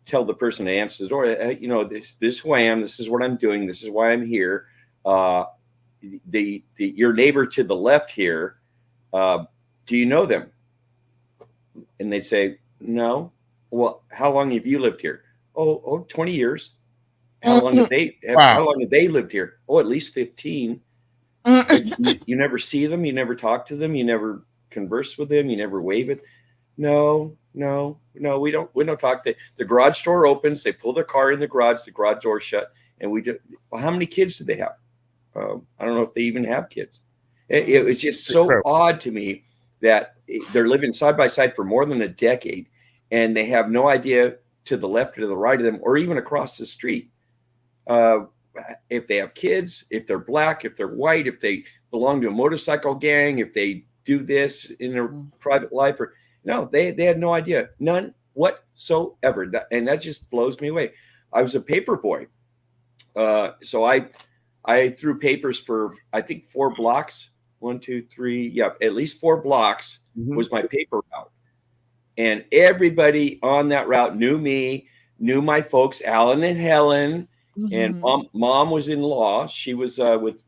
tell the person to answer the door, you know, this is who I am, this is what I'm doing, this is why I'm here. Your neighbor to the left here, do you know them? And they say, no. Well, how long have you lived here? Oh, 20 years. How long have they lived here? Oh, at least 15. You never see them, you never talk to them, you never converse with them, you never wave it. No, we don't talk. The garage door opens, they pull their car in the garage door shut, and we do. Well, how many kids do they have? I don't know if they even have kids. It was just so odd to me that they're living side by side for more than a decade, and they have no idea to the left or to the right of them, or even across the street, if they have kids, if they're black, if they're white, if they belong to a motorcycle gang, if they do this in their private life, or no, they had no idea, none whatsoever. And that just blows me away. I was a paper boy, so I threw papers for I think 4 blocks. 1, 2, 3, yeah, at least 4 blocks was my paper route. And everybody on that route knew me, knew my folks, Alan and Helen. And mom was in law. She was with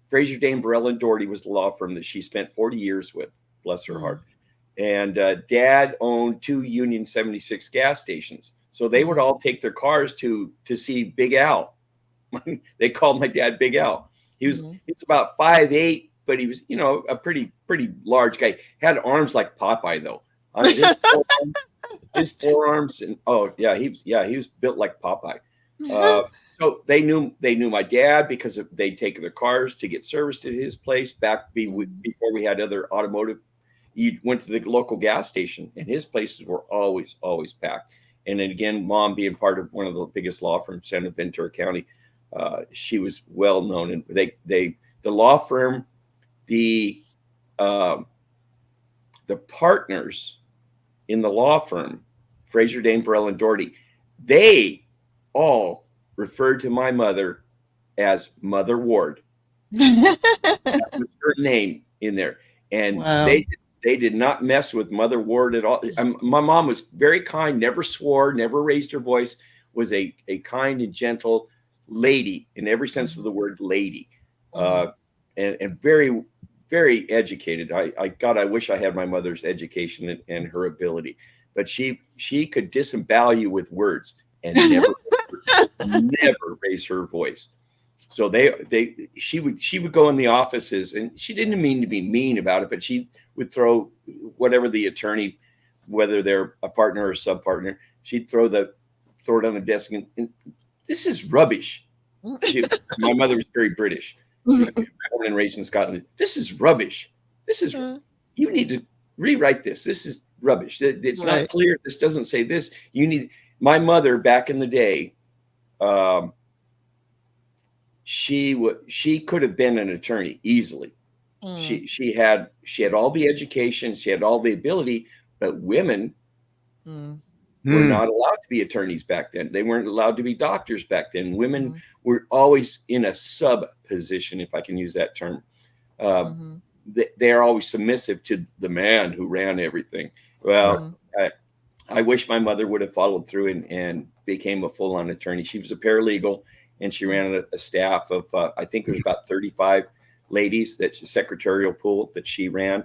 Fraser, Dane, Burrell, and Doherty was the law firm that she spent 40 years with, bless her heart. and Dad owned 2 Union 76 gas stations. So they would all take their cars to see Big Al. They called my dad Big Al. He's about 5'8", but he was, a pretty large guy. Had arms like Popeye though. His forearms and he was built like Popeye. So they knew my dad because they'd taken their cars to get serviced at his place before we had other automotive. You went to the local gas station, and his places were always packed. And then again, Mom being part of one of the biggest law firms in Ventura County, she was well known. And the law firm, the partners in the law firm, Fraser, Dane, Burrell, and Doherty, they all referred to my mother as Mother Ward. That was her name in there. And they did not mess with Mother Ward at all. My mom was very kind, never swore, never raised her voice, was a kind and gentle lady in every sense of the word lady, and very, very educated. I wish I had my mother's education and her ability, but she could disembowel you with words and never raise her voice. So she would go in the offices, and she didn't mean to be mean about it, but she would throw whatever the attorney, whether they're a partner or a sub-partner, she'd throw it on the desk, and this is rubbish. My mother was very British. She was born and raised in Scotland. This is rubbish. You need to rewrite this. This is rubbish. It's not clear. This doesn't say this. My mother back in the day, she could have been an attorney easily. She had all the education, she had all the ability, but women were not allowed to be attorneys back then. They weren't allowed to be doctors back then. Women were always in a sub position, if I can use that term. They are always submissive to the man who ran everything. Well, I wish my mother would have followed through and became a full-on attorney. She was a paralegal, and she ran a staff of, I think there's about 35 ladies, that's secretarial pool that she ran.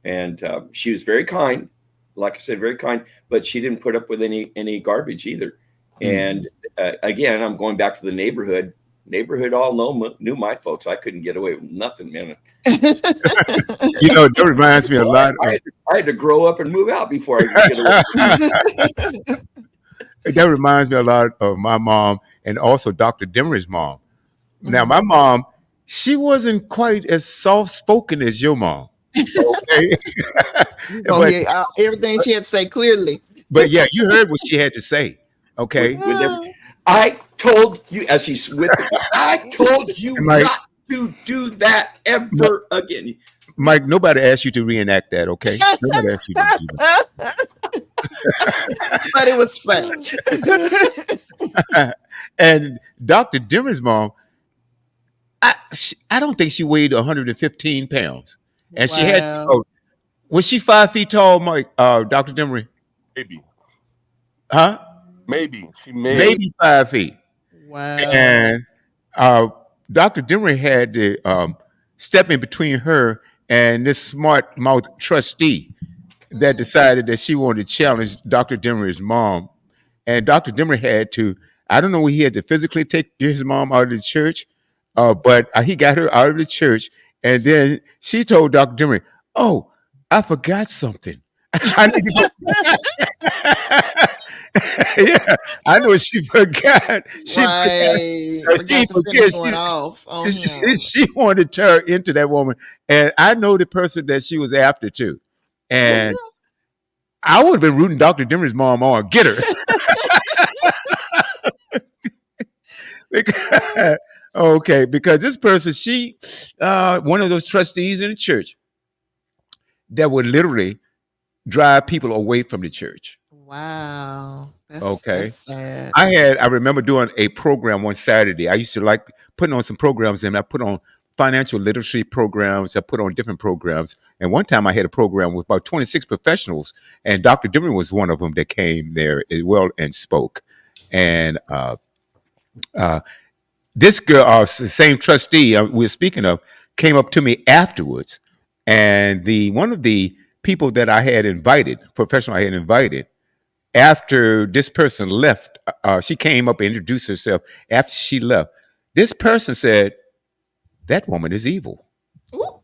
And she was very kind, like I said, very kind, but she didn't put up with any garbage either. And again, I'm going back to the neighborhood. Neighborhood all knew my folks. I couldn't get away with nothing, man. That reminds me a lot. I had to grow up and move out before I could get away. That reminds me a lot of my mom and also Dr. Demery's mom. Now, my mom, she wasn't quite as soft-spoken as your mom. Okay? Everything she had to say clearly. But yeah, you heard what she had to say. Okay. I told you, as she's with me, I told you not to do that ever again. Mike, nobody asked you to reenact that, okay? Nobody asked you to do that. But it was fun. And Dr. Demery's mom, I don't think she weighed 115 pounds. And she had, was she 5 feet tall, Mike, Dr. Demery? Maybe. Huh? Maybe. Maybe 5 feet. Wow. And Dr. Demery had to step in between her and this smart mouth trustee that decided that she wanted to challenge Dr. Demery's mom. And Dr. Demery had to, I don't know, he had to physically take his mom out of the church, but he got her out of the church. And then she told Dr. Demery, "Oh, I forgot something. I need to go." Yeah, I know she forgot. She wanted to turn into that woman. And I know the person that she was after too. And I would have been rooting Dr. Demery's mom on. Get her. Okay, because this person, she, one of those trustees in the church that would literally drive people away from the church. Wow. That's sad. I remember doing a program one Saturday. I used to like putting on some programs, and I put on financial literacy programs. I put on different programs. And one time I had a program with about 26 professionals, and Dr. Demery was one of them that came there as well and spoke. And this girl, the same trustee we were speaking of, came up to me afterwards. And one of the people that I had invited, professional I had invited, after this person left, she came up and introduced herself. After she left, this person said, "That woman is evil." Ooh.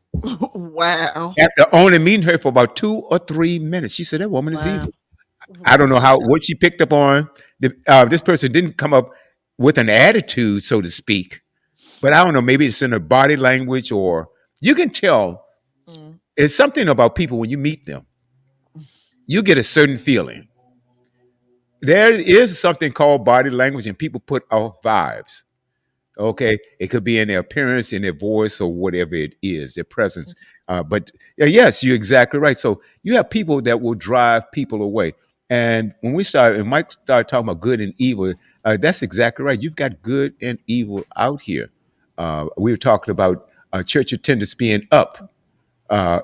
Wow. After only meeting her for about 2 or 3 minutes, she said, "That woman is Wow. evil." I don't know Wow. how what she picked up on. This person didn't come up with an attitude, so to speak, but I don't know. Maybe it's in her body language, or you can tell. Mm. It's something about people when you meet them. You get a certain feeling. There is something called body language, and people put off vibes. Okay, it could be in their appearance, in their voice, or whatever it is, their presence. But yes, you're exactly right. So you have people that will drive people away. And when we started, and Mike started talking about good and evil, that's exactly right. You've got good and evil out here. We were talking about church attendance being up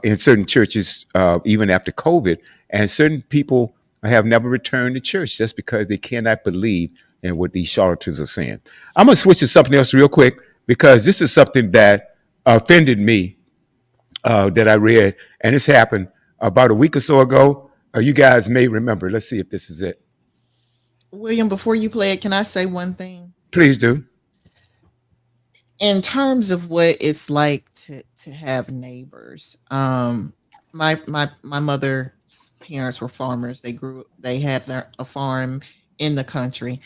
in certain churches, even after COVID, and certain people have never returned to church just because they cannot believe in what these charlatans are saying. I'm gonna switch to something else real quick because this is something that offended me that I read, and this happened about a week or so ago. You guys may remember. Let's see if this is it. William, before you play it, can I say one thing? Please do. In terms of what it's like to have neighbors, my mother's parents were farmers. They had a farm in the country.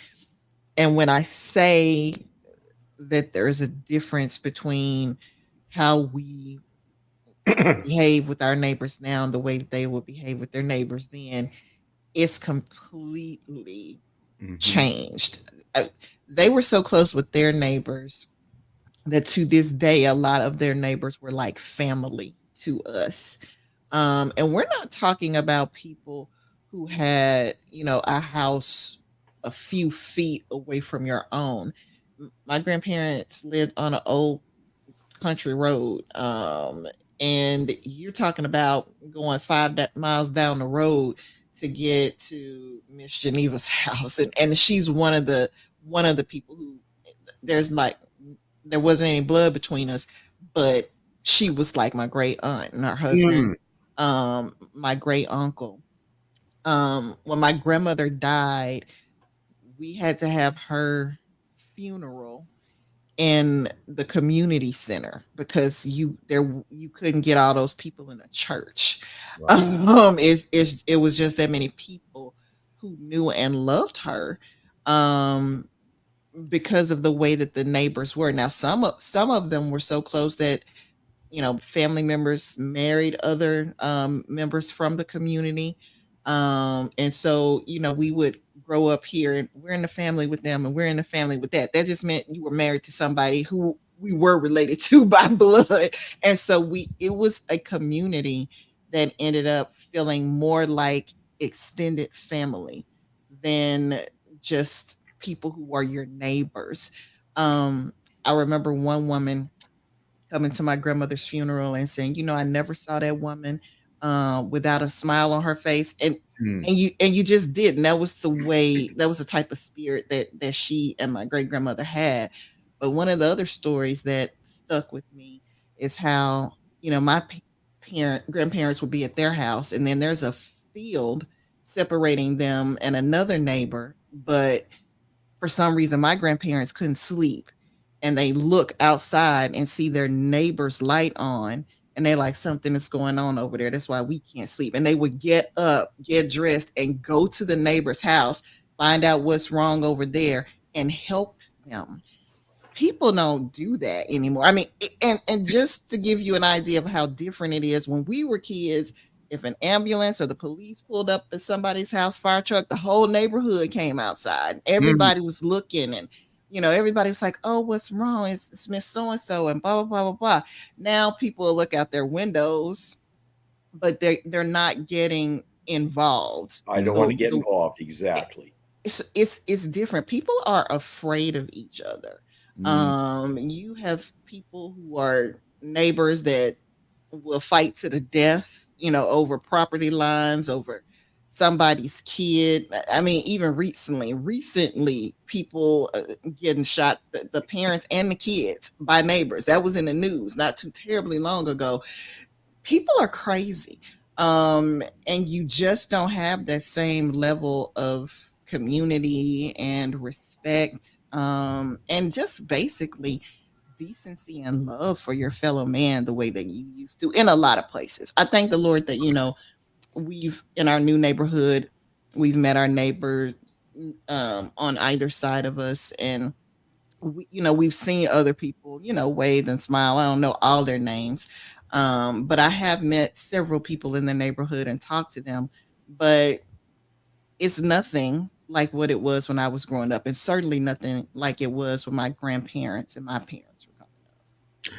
And when I say that there's a difference between how we behave with our neighbors now and the way that they will behave with their neighbors then, it's completely Mhm. changed. Uh, They were so close with their neighbors that to this day, a lot of their neighbors were like family to us. And we're not talking about people who had, a house a few feet away from your own. My grandparents lived on an old country road. And you're talking about going miles down the road to get to Miss Geneva's house. And she's one of the people who there's like there wasn't any blood between us, but she was like my great aunt and her husband, Mm. my great uncle. When my grandmother died, we had to have her funeral in the community center because you couldn't get all those people in a church. Wow. It was just that many people who knew and loved her. Um, because of the way that the neighbors were. Now, some of them were so close that family members married other members from the community, and so we would grow up here, and we're in the family with them, and we're in the family with that. That just meant you were married to somebody who we were related to by blood, and so it was a community that ended up feeling more like extended family than just people who are your neighbors. Um, I remember one woman coming to my grandmother's funeral and saying, I never saw that woman without a smile on her face. And Mm. and you just did. And that was the type of spirit that she and my great grandmother had. But one of the other stories that stuck with me is how, my grandparents would be at their house, and then there's a field separating them and another neighbor, but for some reason my grandparents couldn't sleep, and they look outside and see their neighbor's light on, and they're like, something is going on over there, that's why we can't sleep. And they would get up, get dressed, and go to the neighbor's house, find out what's wrong over there, and help them. People don't do that anymore. I mean, and just to give you an idea of how different it is, when we were kids, if an ambulance or the police pulled up at somebody's house, fire truck, the whole neighborhood came outside. Mm. Everybody was looking, and everybody was like, "Oh, what's wrong? It's Miss So and So," and blah blah blah blah blah. Now people will look out their windows, but they're not getting involved. I don't want to get involved. Exactly. It's different. People are afraid of each other. Mm. You have people who are neighbors that will fight to the death, over property lines, over somebody's kid. I mean, even recently, people getting shot, the parents and the kids by neighbors. That was in the news not too terribly long ago. People are crazy. And you just don't have that same level of community and respect, and just basically decency and love for your fellow man the way that you used to in a lot of places. I thank the Lord that, we've in our new neighborhood, we've met our neighbors on either side of us, and we've seen other people, wave and smile. I don't know all their names, but I have met several people in the neighborhood and talked to them. But it's nothing like what it was when I was growing up, and certainly nothing like it was when my grandparents and my parents were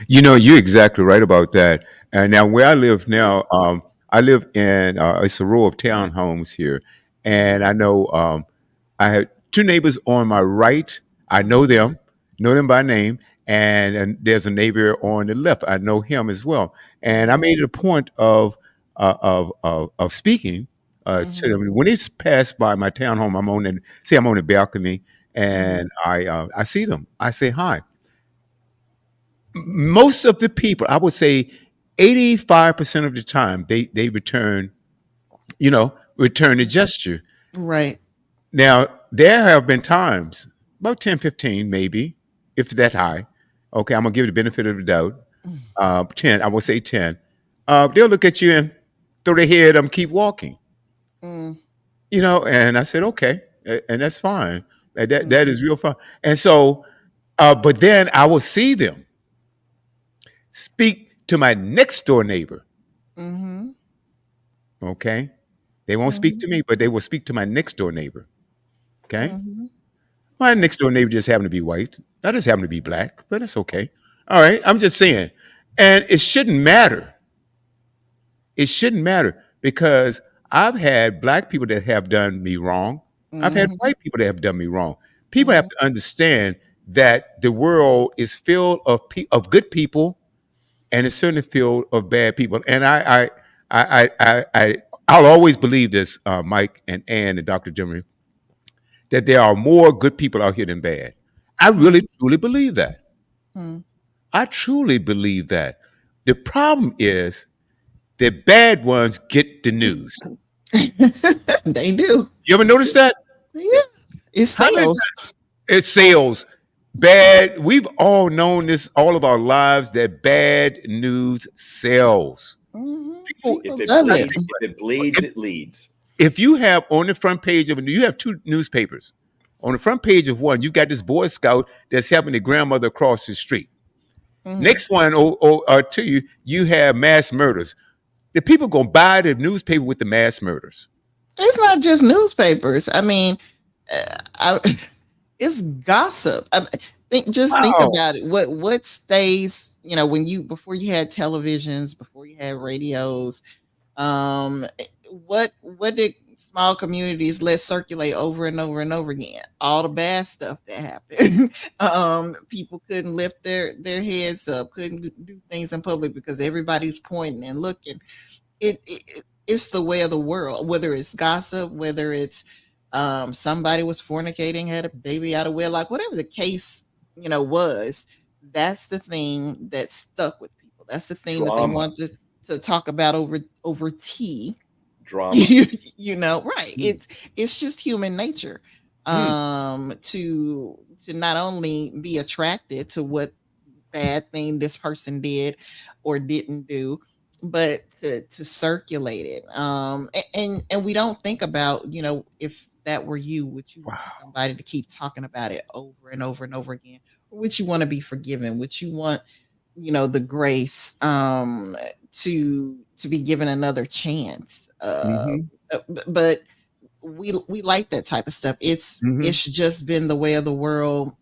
You're exactly right about that. And now, where I live now, I live in it's a row of townhomes here, coming and I know I have two neighbors on my right. I up. know them by name, and there's a neighbor on the left. I know him as well, and I Hmm. made it a point of speaking to Hmm. them when they pass by my townhome. I'm on the balcony, Hmm. and I see them. I say hi. Most of the people, I would say 85% of the time, they return the gesture. Right. Now, there have been times, about 10, 15, maybe, if that high. Okay, I'm gonna give it the benefit of the doubt. 10, I would say 10. They'll look at you and throw their head up and keep walking. Mm, And I said, okay, and that's fine. That mm, is real fun. And so, but then I will see them speak to my next door neighbor. mhm, Okay. They won't speak mhm, to me, but they will speak to my next door neighbor. Okay. mhm, My next door neighbor just happened to be white. I just happen to be black, but it's okay. All right. I'm just saying. And it shouldn't matter. It shouldn't matter because I've had black people that have done me wrong. I've had mhm, white people that have done me wrong. People have mhm. to understand that the world is filled of good people and it's certainly filled of bad people. And I'll always believe this, Mike and Ann and Dr. Jimmy, that there are more good people out here than bad. I really Mm, truly believe that. mm. I truly believe that. The problem is that bad ones get the news. They do. You ever notice that? Yeah. It's How many sales. times it sales bad? We've all known this all of our lives that bad news sells. Mhm. People, If People it love it. bleeds, if it bleeds, it leads. if you have on the front page of you have two newspapers. On the front page of one, you got this Boy Scout that's helping the grandmother across the street. Mhm. Next one, to you, you have mass murders. The people gonna buy the newspaper with the mass murders. It's not just newspapers. I mean, I, it's gossip. Just think Wow. about it. What stays? When you before you had televisions, before you had radios, um, what did small communities let circulate over and over and over again? All the bad stuff that happened. People couldn't lift their heads up, couldn't do things in public because everybody's pointing and looking. It's the way of the world. Whether it's gossip, whether it's somebody was fornicating, had a baby out of wedlock, whatever the case was. That's the thing that stuck with people. That's the thing that they Drama, want to talk about over tea. drama. Right. Mm, It's just human nature, mm, to not only be attracted to what bad thing this person did or didn't do, but to circulate it. And we don't think about, if that were you, would you want wow. somebody to keep talking about it over and over and over again? Or would you want to be forgiven? Would you want, the grace, to be given another chance? Hmm. But we like that type of stuff. Hmm. It's just been the way of the world,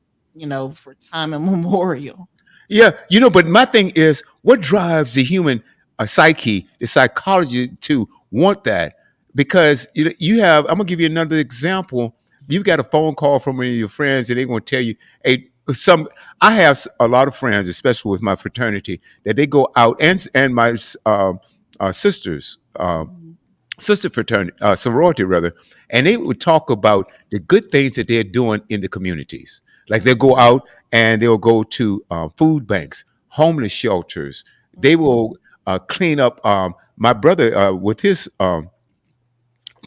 for time immemorial. Yeah, but my thing is, what drives the human psyche, the psychology to want that? Because you have, I'm gonna give you another example. You got a phone call from one of your friends, and they're gonna tell you, "Hey, some." I have a lot of friends, especially with my fraternity, that they go out and my sisters. Mhm, Sister fraternity, sorority rather, and they would talk about the good things that they're doing in the communities. Like they'll go mhm, out and they'll go to food banks, homeless shelters. They mhm, will. clean up. My brother, with his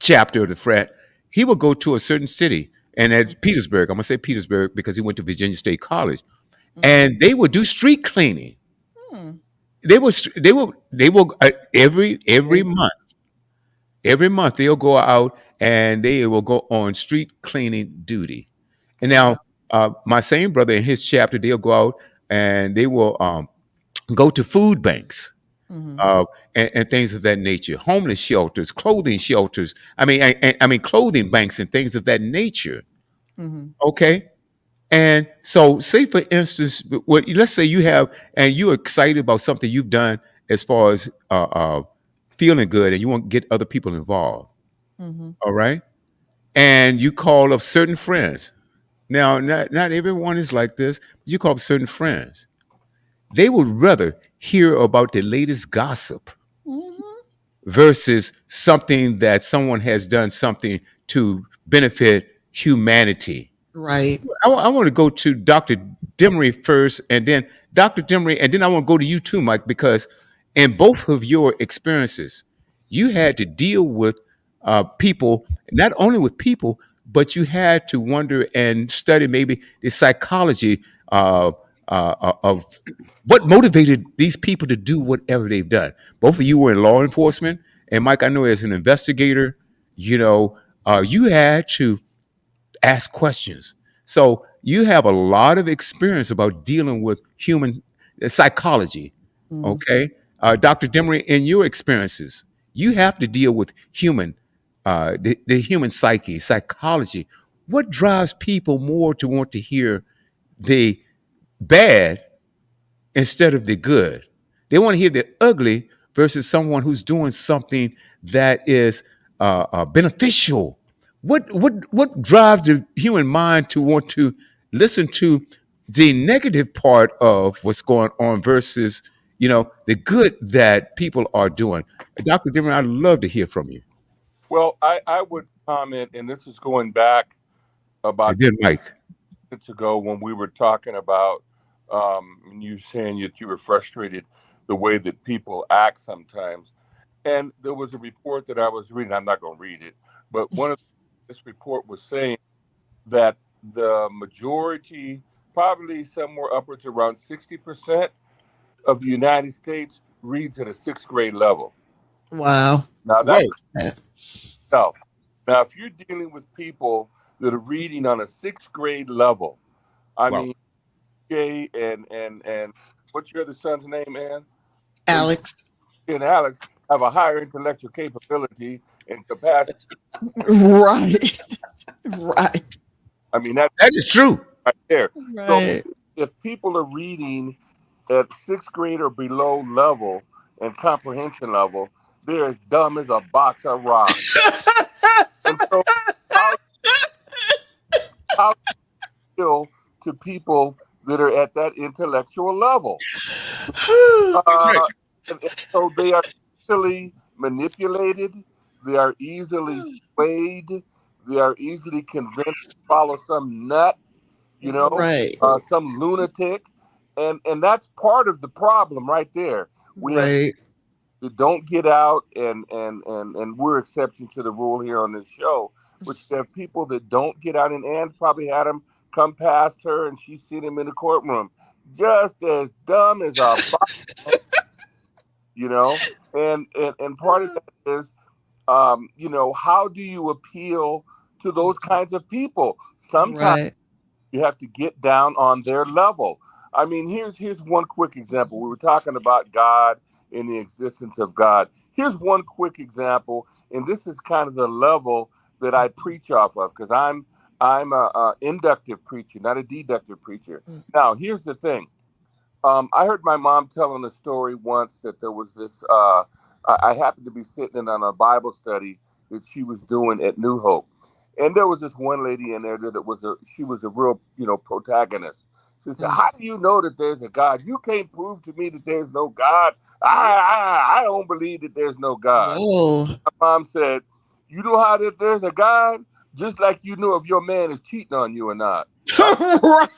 chapter of the frat, he would go to a certain city, and at Petersburg, I'm gonna say Petersburg because he went to Virginia State College, and they would do street cleaning. Hmm. They will every Right. month. Every month they'll go out and they will go on street cleaning duty. And now, Wow. my same brother in his chapter, they'll go out and they will go to food banks, Hmm. uh, and things of that nature, homeless shelters, clothing shelters. I mean, clothing banks and things of that nature. Hmm. Okay, and so, say for instance, let's say you have, and you're excited about something you've done as far as feeling good, and you want to get other people involved. Hmm. All right, and you call up certain friends. Now, not everyone is like this. But you call up certain friends. They would rather hear about the latest gossip Hmm. versus something that someone has done something to benefit humanity. Right. I want to go to Dr. Demery first, and then Dr. Demery, and then I want to go to you too, Mike, because in both of your experiences, you had to deal with people, not only with people, but you had to wonder and study maybe the psychology of what motivated these people to do whatever they've done. Both of you were in law enforcement, and Mike, I know as an investigator, you had to ask questions. So you have a lot of experience about dealing with human psychology. Hmm. Okay, Dr. Demery, in your experiences, you have to deal with the human psyche, psychology. What drives people more to want to hear the bad instead of the good? They want to hear the ugly versus someone who's doing something that is beneficial. What drives the human mind to want to listen to the negative part of what's going on versus the good that people are doing? Dr. Dimmer, I'd love to hear from you. Well, I would comment, and this is going back about And then Mike. minutes ago when we were talking about and you saying that you were frustrated the way that people act sometimes. And there was a report that I was reading. I'm not going to read it, but this report was saying that the majority, probably somewhere upwards around 60% of the United States, reads at a sixth grade level. Wow. Now that's Right. tough. Now, if you're dealing with people that are reading on a sixth grade level, I Wow. mean, Jay and what's your other son's name, man? So Alex. you and Alex have a higher intellectual capability and capacity. Right. Right. I mean, that's That is true. right there. So Right. if people are reading at sixth grade or below level and comprehension level, they're as dumb as a box of rocks. And so how how feel to people that are at that intellectual level? Right. Uh, and so they are easily manipulated. They are easily swayed. They are easily convinced to follow some nut, Right. some lunatic, and that's part of the problem right there. We have Right. that don't get out, and we're exception to the rule here on this show. But you have people that don't get out, and Ann's probably had them come past her, and she's seen him in the courtroom, just as dumb as a you know. And part of that is, how do you appeal to those kinds of people? Sometimes Right. you have to get down on their level. I mean, here's one quick example. We were talking about God and the existence of God. Here's one quick example, and this is kind of the level that I preach off of because I'm a inductive preacher, not a deductive preacher. Now, here's the thing. I heard my mom telling a story once that there was this. I happened to be sitting in on a Bible study that she was doing at New Hope, and there was this one lady in there that she was a real protagonist. She said, "How do you know that there's a God? You can't prove to me that there's no God. I don't believe that there's no God." Whoa. My mom said, "You know how that there's a God, just like you know if your man is cheating on you or not." Right.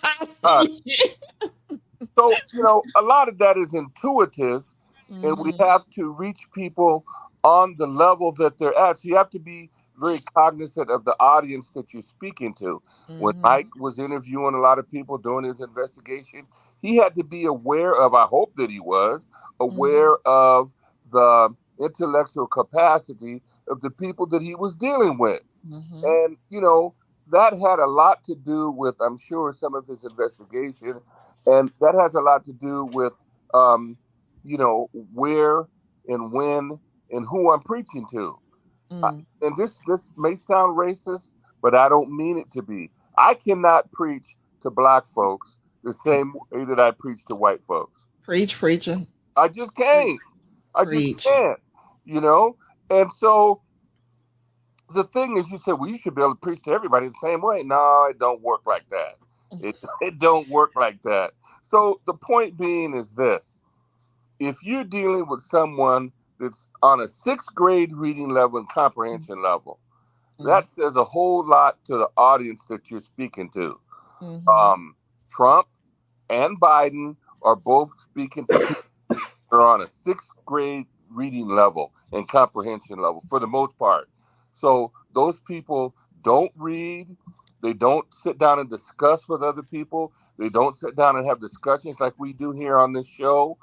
So, a lot of that is intuitive, and we Mm-hmm. have to reach people on the level that they're at. So you have to be very cognizant of the audience that you're speaking to. When Mm-hmm. Mike was interviewing a lot of people doing his investigation, he had to be aware of, I hope that he was, Mm-hmm. aware of the intellectual capacity of the people that he was dealing with. Mm-hmm. And, that had a lot to do with, I'm sure, some of his investigation. And that has a lot to do with, where and when and who I'm preaching to. Uh, Mm. and this may sound racist, but I don't mean it to be. I cannot preach to black folks the same way that I preach to white folks. Preach, preacher. I just Preach. can't. I just Preach. can't, you know? And so the thing is, you said, well, you should be able to preach to everybody the same way. No, it don't work like that. It don't work like that. So the point being is this: if you're dealing with someone that's on a sixth grade reading level and comprehension level, that says a whole lot to the audience that you're speaking to. Mm-hmm. Trump and Biden are both speaking to people are on a sixth grade reading level and comprehension level for the most part. So those people don't read. They don't sit down and discuss with other people. They don't sit down and have discussions like we do here on this show.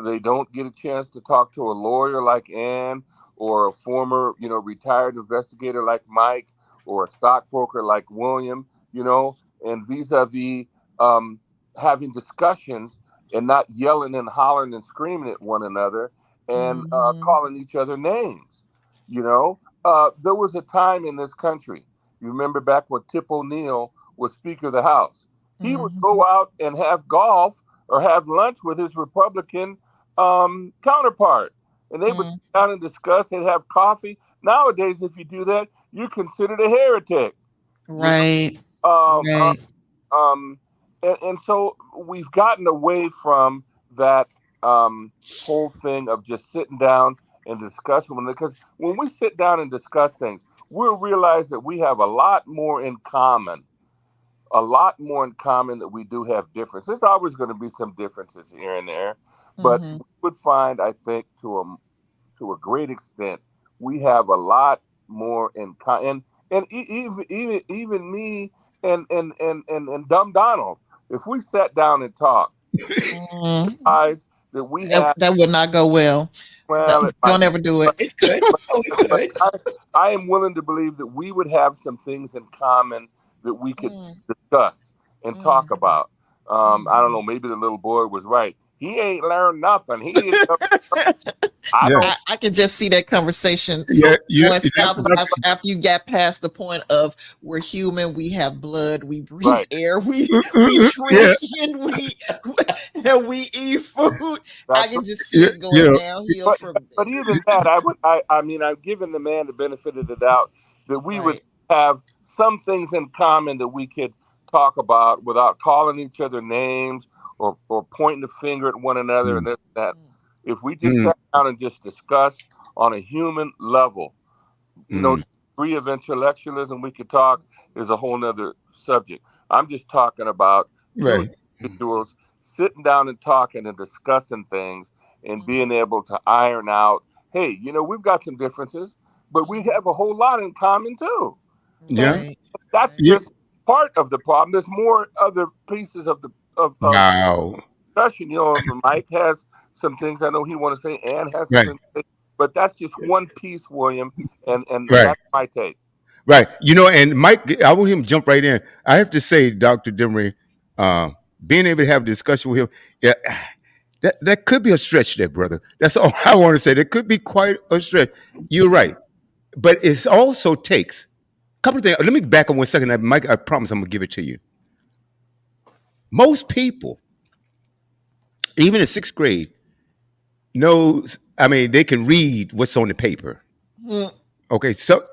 They don't get a chance to talk to a lawyer like Ann or a former, retired investigator like Mike or a stockbroker like William, and vis-a-vis um, having discussions and not yelling and hollering and screaming at one another and Mm-hmm. calling each other names. There was a time in this country, you remember back when Tip O'Neill was Speaker of the House, he would Mm-hmm. go out and have golf or have lunch with his Republican counterpart. And they would sit down and discuss and have coffee. Nowadays, if you do that, you're considered a heretic. You Right. know, Right. um, and so we've gotten away from that whole thing of just sitting down and discussing them. Because when we sit down and discuss things, we'll realize that we have a lot more in common that we do have differences. There's always going to be some differences here and there, but Mm-hmm. we would find, I think, to a great extent, we have a lot more in common. And even me and Dumb Donald, if we sat down and talked, Mm. guys, that we That, have, that would not go well. well, it Don't might, ever do it. It could. but, Oh, it but could. I am willing to believe that we would have some things in common that we could Mm, discuss and mm, talk about. I don't mm. know. Maybe the little boy was right. He ain't learned nothing. He didn't know. I Yeah, don't. I can just see that conversation yeah. going That south after you got past the point of we're human, we have blood, we breathe Right. air, we yeah, drink and and we eat food. I That's can right. just see yeah, it going downhill But from but there. even that, I mean, I've given the man the benefit of the doubt that we would Right. have some things in common that we could talk about without calling each other names or pointing the finger at one another and mm, this and that. Mm, If we just mm, sat down and just discussed on a human level, mm. degree of intellectualism we could talk is a whole nother subject. I'm just talking about two Right. individuals sitting down and talking and discussing things and mhm, being able to iron out, hey, we've got some differences, but we mhm. have a whole lot in common too. And Yeah. Right. that's Right. Yeah. just part of the problem. There's more other pieces of Wow. discussion. Mike has some things I know he want to say. Ann has some Right. things to say, but that's just one piece, William, and Right. that's my take. Right. And Mike, I want him to jump right in. I have to say, Dr. Demery, uh, being able to have a discussion with him, yeah, that could be a stretch there, brother. That's all I want to say. That could be quite a stretch. You're right. But it also takes a couple of things. Let me back up 1 second. Mike, I promise I'm going to give it to you. Most people, even in sixth grade, knows, I mean, they can read what's on the paper. Mm, Okay. So,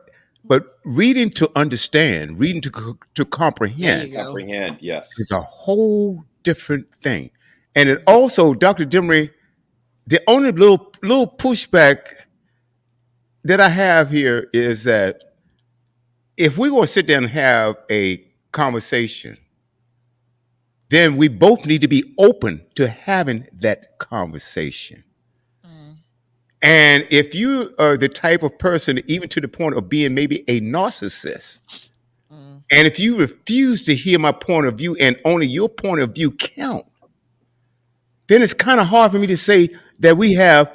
but reading to understand, reading to there comprehend you go. Comprehend. Yes. is a whole different thing. And it also, Dr. Demery, the only little pushback that I have here is that if we want to sit down and have a conversation, then we both need to be open to having that conversation. And if you are the type of person, even to the point of being maybe a narcissist, Mm. and if you refuse to hear my point of view and only your point of view count, then it's kind of hard for me to say that we have,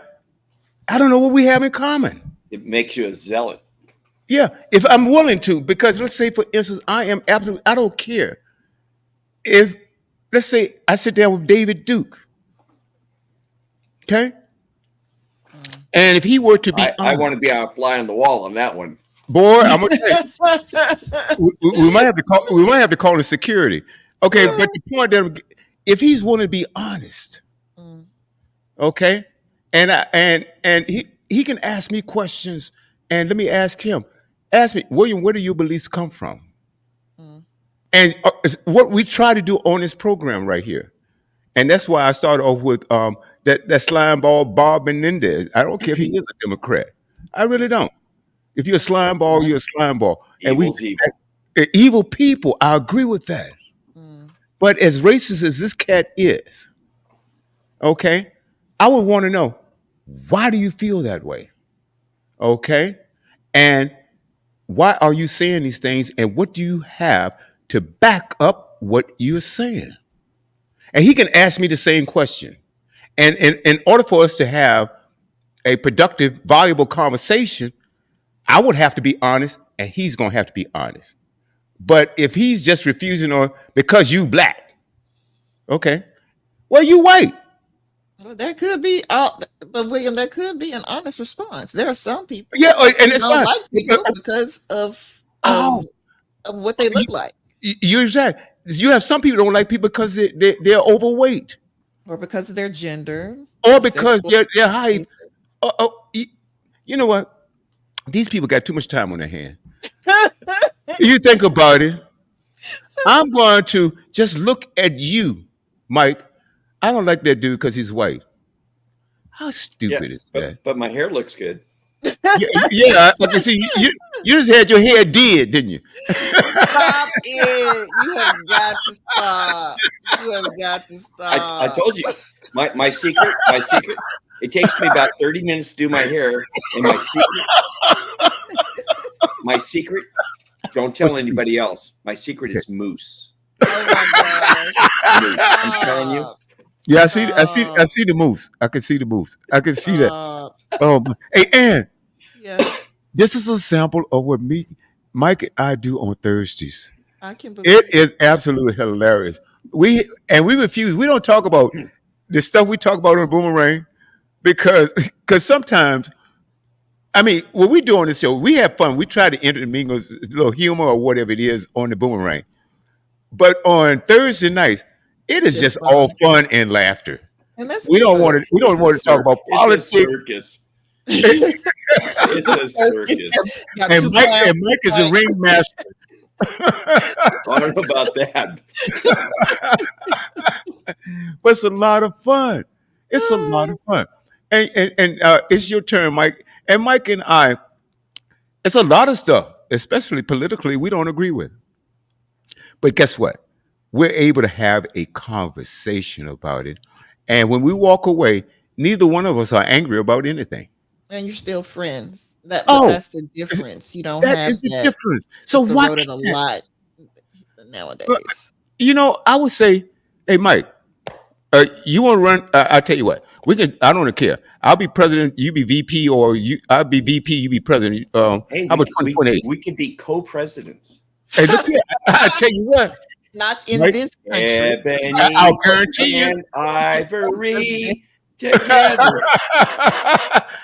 I don't know what we have in common. It makes you a zealot. Yeah, if I'm willing to, because let's say, for instance, I am absolutely, I don't care if, let's say, I sit down with David Duke, okay? Mm. And if he were to be I honest, want to be a fly on the wall on that one. boy, I'm gonna tell you, we might have to call, we might have to call in security. Okay, but the point that if he's willing to be honest, Mm. okay, and he can ask me questions, and let me ask him, ask me, William, where do your beliefs come from? Mm. And what we try to do on this program right here, and that's why I started off with that slime ball Bob Menendez. I don't care if he is a Democrat. I really don't. If you're a slime ball, you're a slime ball. And we Evil's evil. evil people. I agree with that. Mm. But as racist as this cat is, okay, I would want to know, why do you feel that way? Okay, and why are you saying these things, and what do you have to back up what you're saying? And he can ask me the same question. And in order for us to have a productive, valuable conversation, I would have to be honest, and he's going to have to be honest. But if he's just refusing, or because you black, okay, well, you white. Well, that could be, but William, that could be an honest response. There are some people Yeah, and who it's don't fine. like people because Oh, of what they look like, you're exact. You have some people who don't like people because they're overweight, or because of their gender, or or because sexual they're height. orientation. You know what? These people got too much time on their hand. You think about it. I'm going to just look at you, Mike. I don't like that dude because he's white. How Yeah, stupid is that? but my hair looks good. Yeah, I can see you just had your hair did, didn't you? Stop it! You have got to stop. You have got to I stop. told you my secret. It takes me about 30 minutes to do my hair, and my secret. Don't tell What's the anybody else. My secret secret? is mousse. Oh my gosh! Mousse. I'm telling you. Stop! Yeah, I Stop! see the moves. I can see the moves. I can see that. Stop! Hey, Ann, Yes, this is a sample of what Mike and I do on Thursdays. I can It believe is that. absolutely hilarious. We refuse. We don't talk about the stuff we talk about on Boomerang because sometimes, I mean, what we do on this show, we have fun. We try to intermingle a little humor or whatever it is on the Boomerang. But on Thursday nights, it is Just just all fun, fun and laughter. and that's We don't want good. to. We don't want to talk about It's a politics. circus. It's a circus. Got And two Mike clowns is a like, ringmaster. I don't know about that. But it's a lot of fun. It's a lot of fun. And it's your turn, Mike. And Mike and I, it's a lot of stuff, especially politically, we don't agree with. But guess what? We're able to have a conversation about it. And when we walk away, neither one of us are angry about anything. and you're still friends. But Oh, that's the difference. You don't that have is the that. difference. So It's why eroded a can't, lot nowadays. I would say, hey, Mike, you want to run? I'll tell you what. We can. I don't care. I'll be president. You be VP, or I'll be VP. You be president. Hey, How about 2028? we could be co-presidents. Hey, look here. I tell you what, Not in Mike, this country. Ebony I'll guarantee you. and ivory together.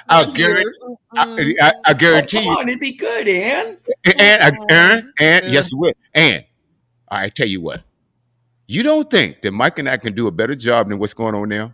I'll Not guarantee. here. Mm-mm. I Oh, guarantee come you. on, it'd be good, Ann. And Yeah. yes, it will. And I tell you what. You don't think that Mike and I can do a better job than what's going on now?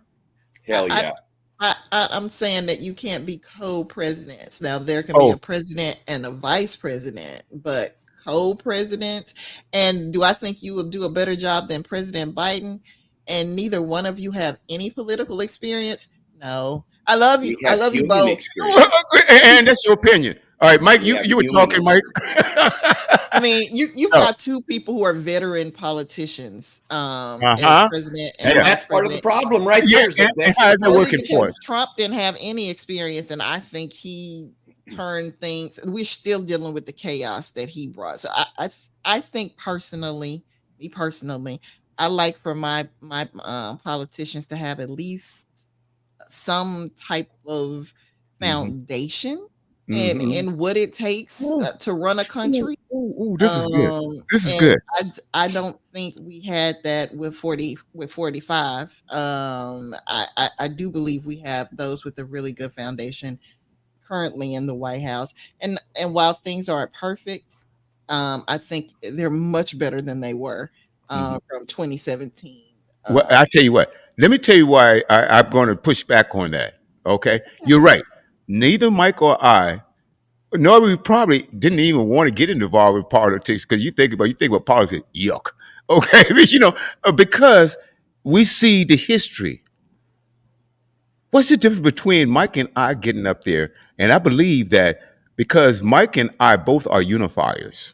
Hell I, yeah. I'm saying that you can't be co-presidents. Now there can be Oh, a president and a vice president, but co-presidents. And do I think you will do a better job than President Biden? And neither one of you have any political experience? No. I love you. We I have love you human both. experience. and that's your opinion. All right, Mike, We you have you were human talking, Mike. I mean, you've No. got two people who are veteran politicians, as Uh-huh. president and And Yeah. vice that's part of the president. problem right Yeah, there. Is that and how is that Only working for us? because Trump didn't have any experience, and I think he turned things. We're still dealing with the chaos that he brought. So I think personally, me personally, I like for my politicians to have at least some type of Mhm. foundation Mhm. in what it takes Ooh, to run a country. ooh, this is good. This is And good. I don't think we had that with 45. I do believe we have those with a really good foundation currently in the White House. And while things aren't perfect, I think they're much better than they were Mhm. from 2017. Well, I tell you what. Let me tell you why I'm going to push back on that. Okay, you're right. Neither Mike or I, nor we probably didn't even want to get involved with politics because you think about politics, yuck. Okay, because we see the history. What's the difference between Mike and I getting up there? And I believe that because Mike and I both are unifiers.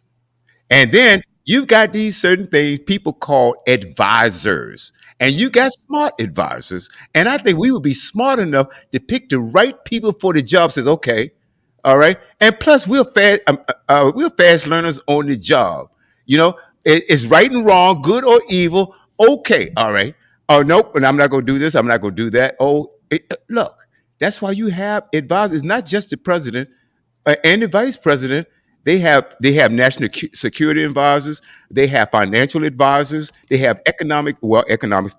And then you've got these certain things people call advisors, and you got smart advisors. And I think we would be smart enough to pick the right people for the job. Says, okay, all right. And plus, we're fast learners on the job. You know, it's right and wrong, good or evil. Okay, all right. Oh nope, and I'm not going to do this. I'm not going to do that. Look, that's why you have advisors. Not just the president and the vice president. They have national security advisors. They have financial advisors. They have economics,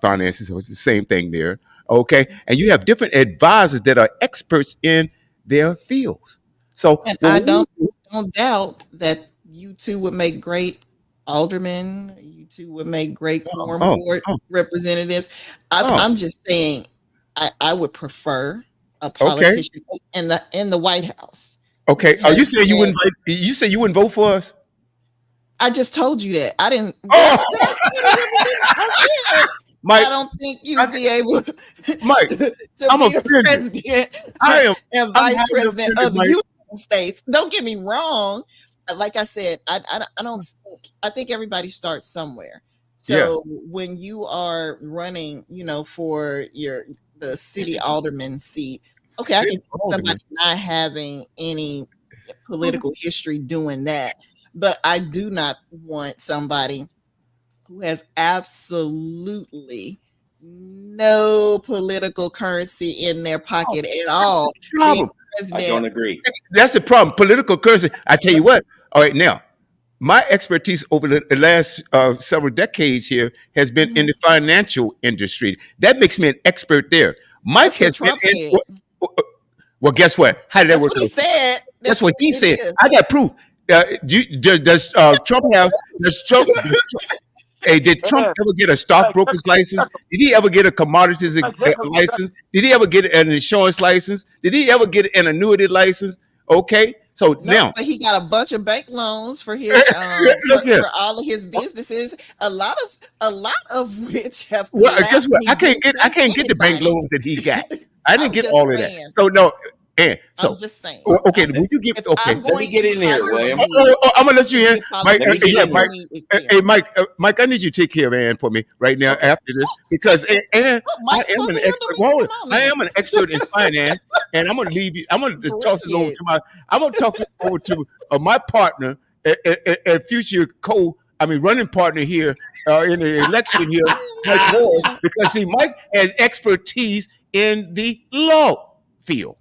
finances. So it's the same thing there. Okay, and you have different advisors that are experts in their fields. So And I what we do, don't doubt that you two would make great aldermen. You two would make great quorum oh, board oh, representatives. oh, I'm just saying, I would prefer a okay, politician in the White House who okay. Are has you saying been. you say you wouldn't vote for us? I just told you that. I didn't. Oh, Did I say that? I said Mike, I don't think you I, would be able Mike, to I'm be the offended. president I am. and I'm vice highly president offended, of the Mike. United States. Don't get me wrong. Like I said, I don't think, I think everybody starts somewhere. Yeah. So when you are running, for the city alderman seat, okay, I can City see Alderman. somebody not having any political history doing that. But I do not want somebody who has absolutely no political currency in their Oh, pocket at that's the all being problem. I don't president. agree. That's the problem. Political currency. I tell you what. All right, now my expertise over the last several decades here has been in Mhm. the financial industry. That makes me an expert there. Mike That's what has been Trump in. said. Well, guess what? How did that That's work what he out? said. That's That's what he it said. is. I got proof. Does Trump have? Does Trump? Hey, did Trump Man, ever get a Mike, stockbroker's license? Did he ever get a commodities Mike, that's a, that's, license? Did he ever get an insurance license? Did he ever get an annuity license? Okay, so No, now but he got a bunch of bank loans for his look here. for all of his businesses, a lot of which have Well, guess collapsed what? and he didn't I sue can't get the bank anybody. loans that he got. I didn't I'm get just all of that. saying. So no, and I'm so just saying. okay. Would you give? If Okay, I'm Let me going get to in here, hire William. you I'm gonna let to you be in, a Mike. Let me politician, get Yeah, in you Mike. here. need Hey, experience. Mike, I need you to take care of Ann for me right now. Okay. After this, Take because it. and Oh, I Mike's am supposed an to handle expert. me. Hold on. Come on I now. am an expert in finance, and I'm gonna leave you. I'm gonna toss this over Brilliant. to I'm gonna talk this over to my partner, a future running partner here in the election here, Mike Ward, because see, Mike has expertise in the law field.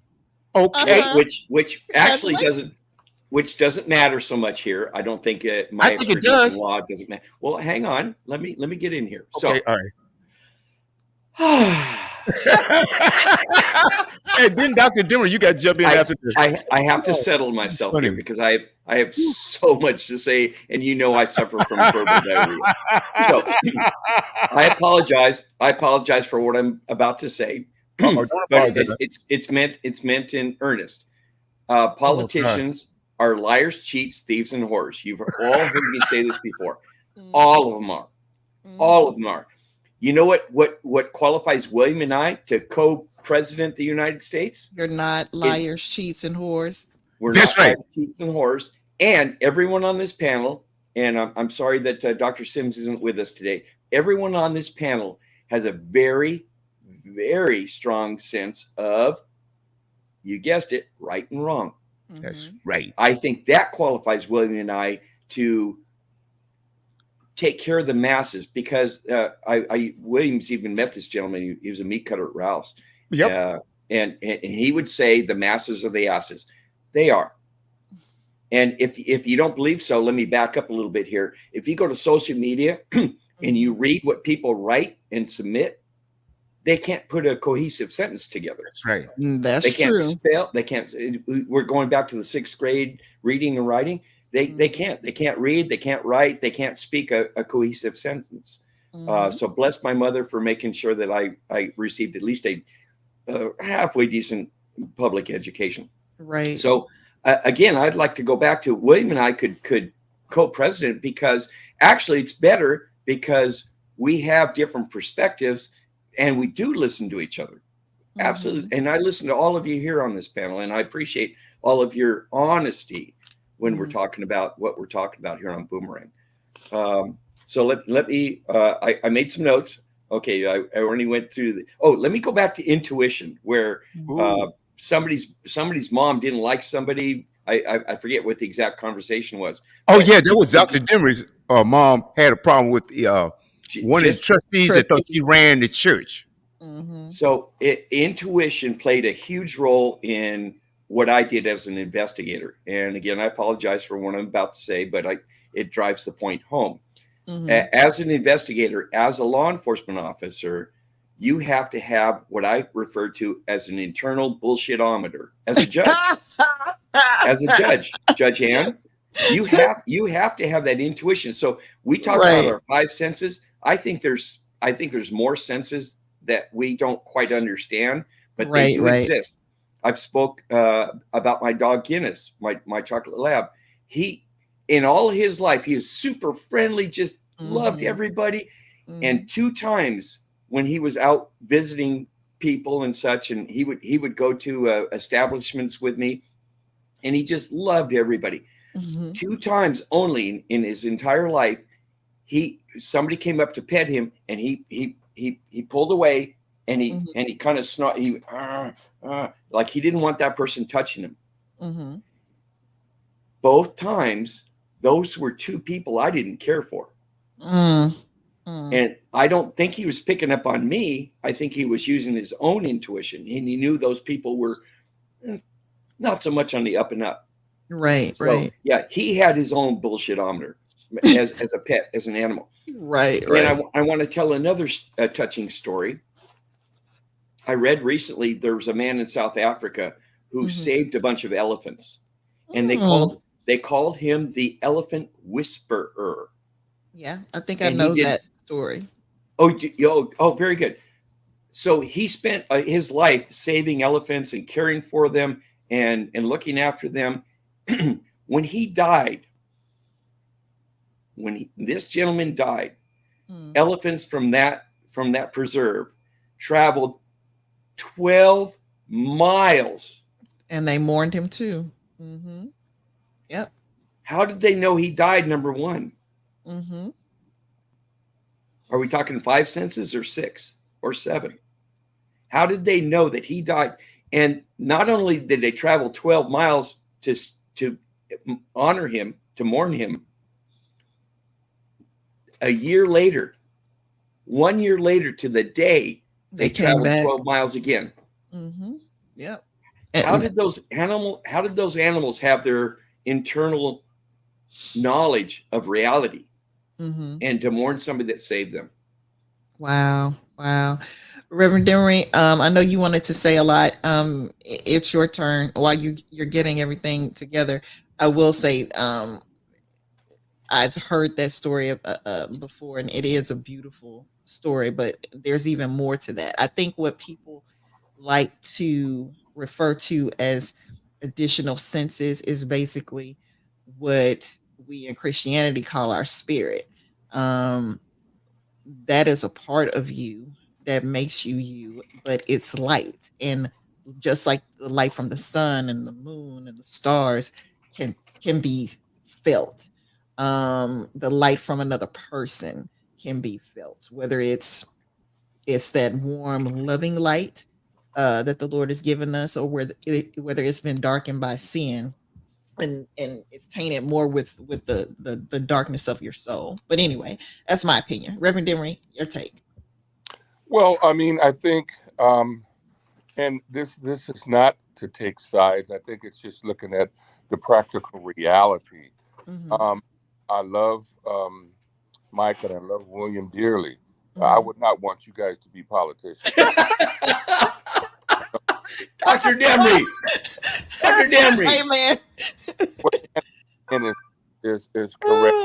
Okay, Uh-huh. Which actually Congratulations. doesn't matter so much here. I don't think I my think it expertise in does. law doesn't matter. Well, hang on. Let me get in here. Okay, So, all right. I Hey, then Dr. Dimmer, you got to jump in after this. I have to Oh, settle this is myself here funny. because I have so much to say, and I suffer from verbal diarrhea. So I apologize. I apologize for what I'm about to say, Don't but apologize. it's meant in earnest. Oh, God. Politicians are liars, cheats, thieves, and whores. You've all heard me say this before. Mm, All of them are. All mhm. of them are. You know what qualifies William and I to co-president the United States? You're not liars, cheats, and whores. We're That's not right. liars, cheats, and whores. And everyone on this panel and I'm sorry that Dr. Sims isn't with us today. Everyone on this panel has a very, very strong sense of, you guessed it, right and wrong. That's right. I think that qualifies William and I to take care of the masses, because Williams even met this gentleman. He was a meat cutter at Ralph's. Yep. And he would say the masses are the asses. They are. And if you don't believe so, let me back up a little bit here. If you go to social media and you read what people write and submit, they can't put a cohesive sentence together. That's right. That's They can't true. spell. They can't. We're going back to the 6th grade reading and writing. They can't. They can't read. They can't write. They can't speak a cohesive sentence. So bless my mother for making sure that I received at least a halfway decent public education. Right. So again, I'd like to go back to William and I could co-president, because actually it's better because we have different perspectives and we do listen to each other. Absolutely. And I listen to all of you here on this panel, and I appreciate all of your honesty when we're talking about what we're talking about here on Boomerang. So let me, I made some notes. Okay, I already went through let me go back to intuition, where somebody's mom didn't like somebody. I forget what the exact conversation was. Oh yeah, that was Dr. Demery's mom had a problem with one of the trustees that thought she ran the church. So intuition played a huge role in what I did as an investigator. And again, I apologize for what I'm about to say, but it drives the point home. As an investigator, as a law enforcement officer, you have to have what I refer to as an internal bullshitometer. As a judge, Judge Ann, you have to have that intuition. So we talk about our 5 senses. I think there's more senses that we don't quite understand, but they do exist. I've spoke about my dog Guinness, my chocolate lab. He, in all his life, he was super friendly, just loved everybody. And 2 times when he was out visiting people and such, and he would go to establishments with me, and he just loved everybody. 2 times only in his entire life, somebody came up to pet him, and he pulled away, and he kind of snort, like he didn't want that person touching him. Both times, those were 2 people I didn't care for. And I don't think he was picking up on me. I think he was using his own intuition, and he knew those people were not so much on the up and up. So, yeah, he had his own bullshitometer as a pet, as an animal. And I want to tell another touching story. I read recently there was a man in South Africa who saved a bunch of elephants, and they called him the elephant whisperer. Yeah, I think I know that story. Oh, very good. So he spent his life saving elephants and caring for them and looking after them. When he died, this gentleman died, elephants from that preserve traveled 12 miles. And they mourned him too. Yep. How did they know he died, number one? Are we talking 5 senses or 6 or 7? How did they know that he died? And not only did they travel 12 miles to honor him, to mourn him, a year later, 1 year later to the day, they traveled 12 miles again. Yep. How did those animals have their internal knowledge of reality and to mourn somebody that saved them? Wow. Reverend Demery, I know you wanted to say a lot. It's your turn. While you're getting everything together, I will say I've heard that story before, and it is a beautiful story, but there's even more to that. I think what people like to refer to as additional senses is basically what we in Christianity call our spirit. That is a part of you that makes you, but it's light. And just like the light from the sun and the moon and the stars can be felt. the light from another person can be felt, whether it's that warm, loving light that the Lord has given us, or whether it's been darkened by sin, and it's tainted more with the darkness of your soul. But anyway, that's my opinion. Reverend Demery, your take. Well, I mean, I think, and this is not to take sides. I think it's just looking at the practical reality. Mm-hmm. Um, I love Mike and I love William dearly. I Mm-hmm. would not want you guys to be politicians. Dr. Demery. Dr. Demery. Amen. What Ann is correct.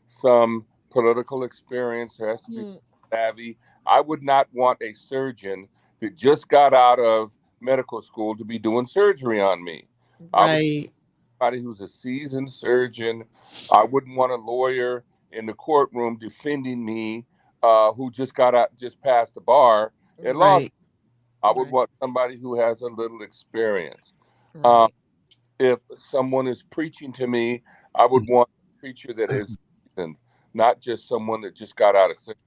Some political experience. There has to be Mm, savvy. I would not want a surgeon that just got out of medical school to be doing surgery on me. I would right. somebody who's a seasoned surgeon. I wouldn't want a lawyer in the courtroom defending me who just got out, just passed the bar at law school. Right. I would Right. want somebody who has a little experience. Uh, Right. if someone is preaching to me, I would want a preacher that is seasoned, not just someone that just got out of seminary.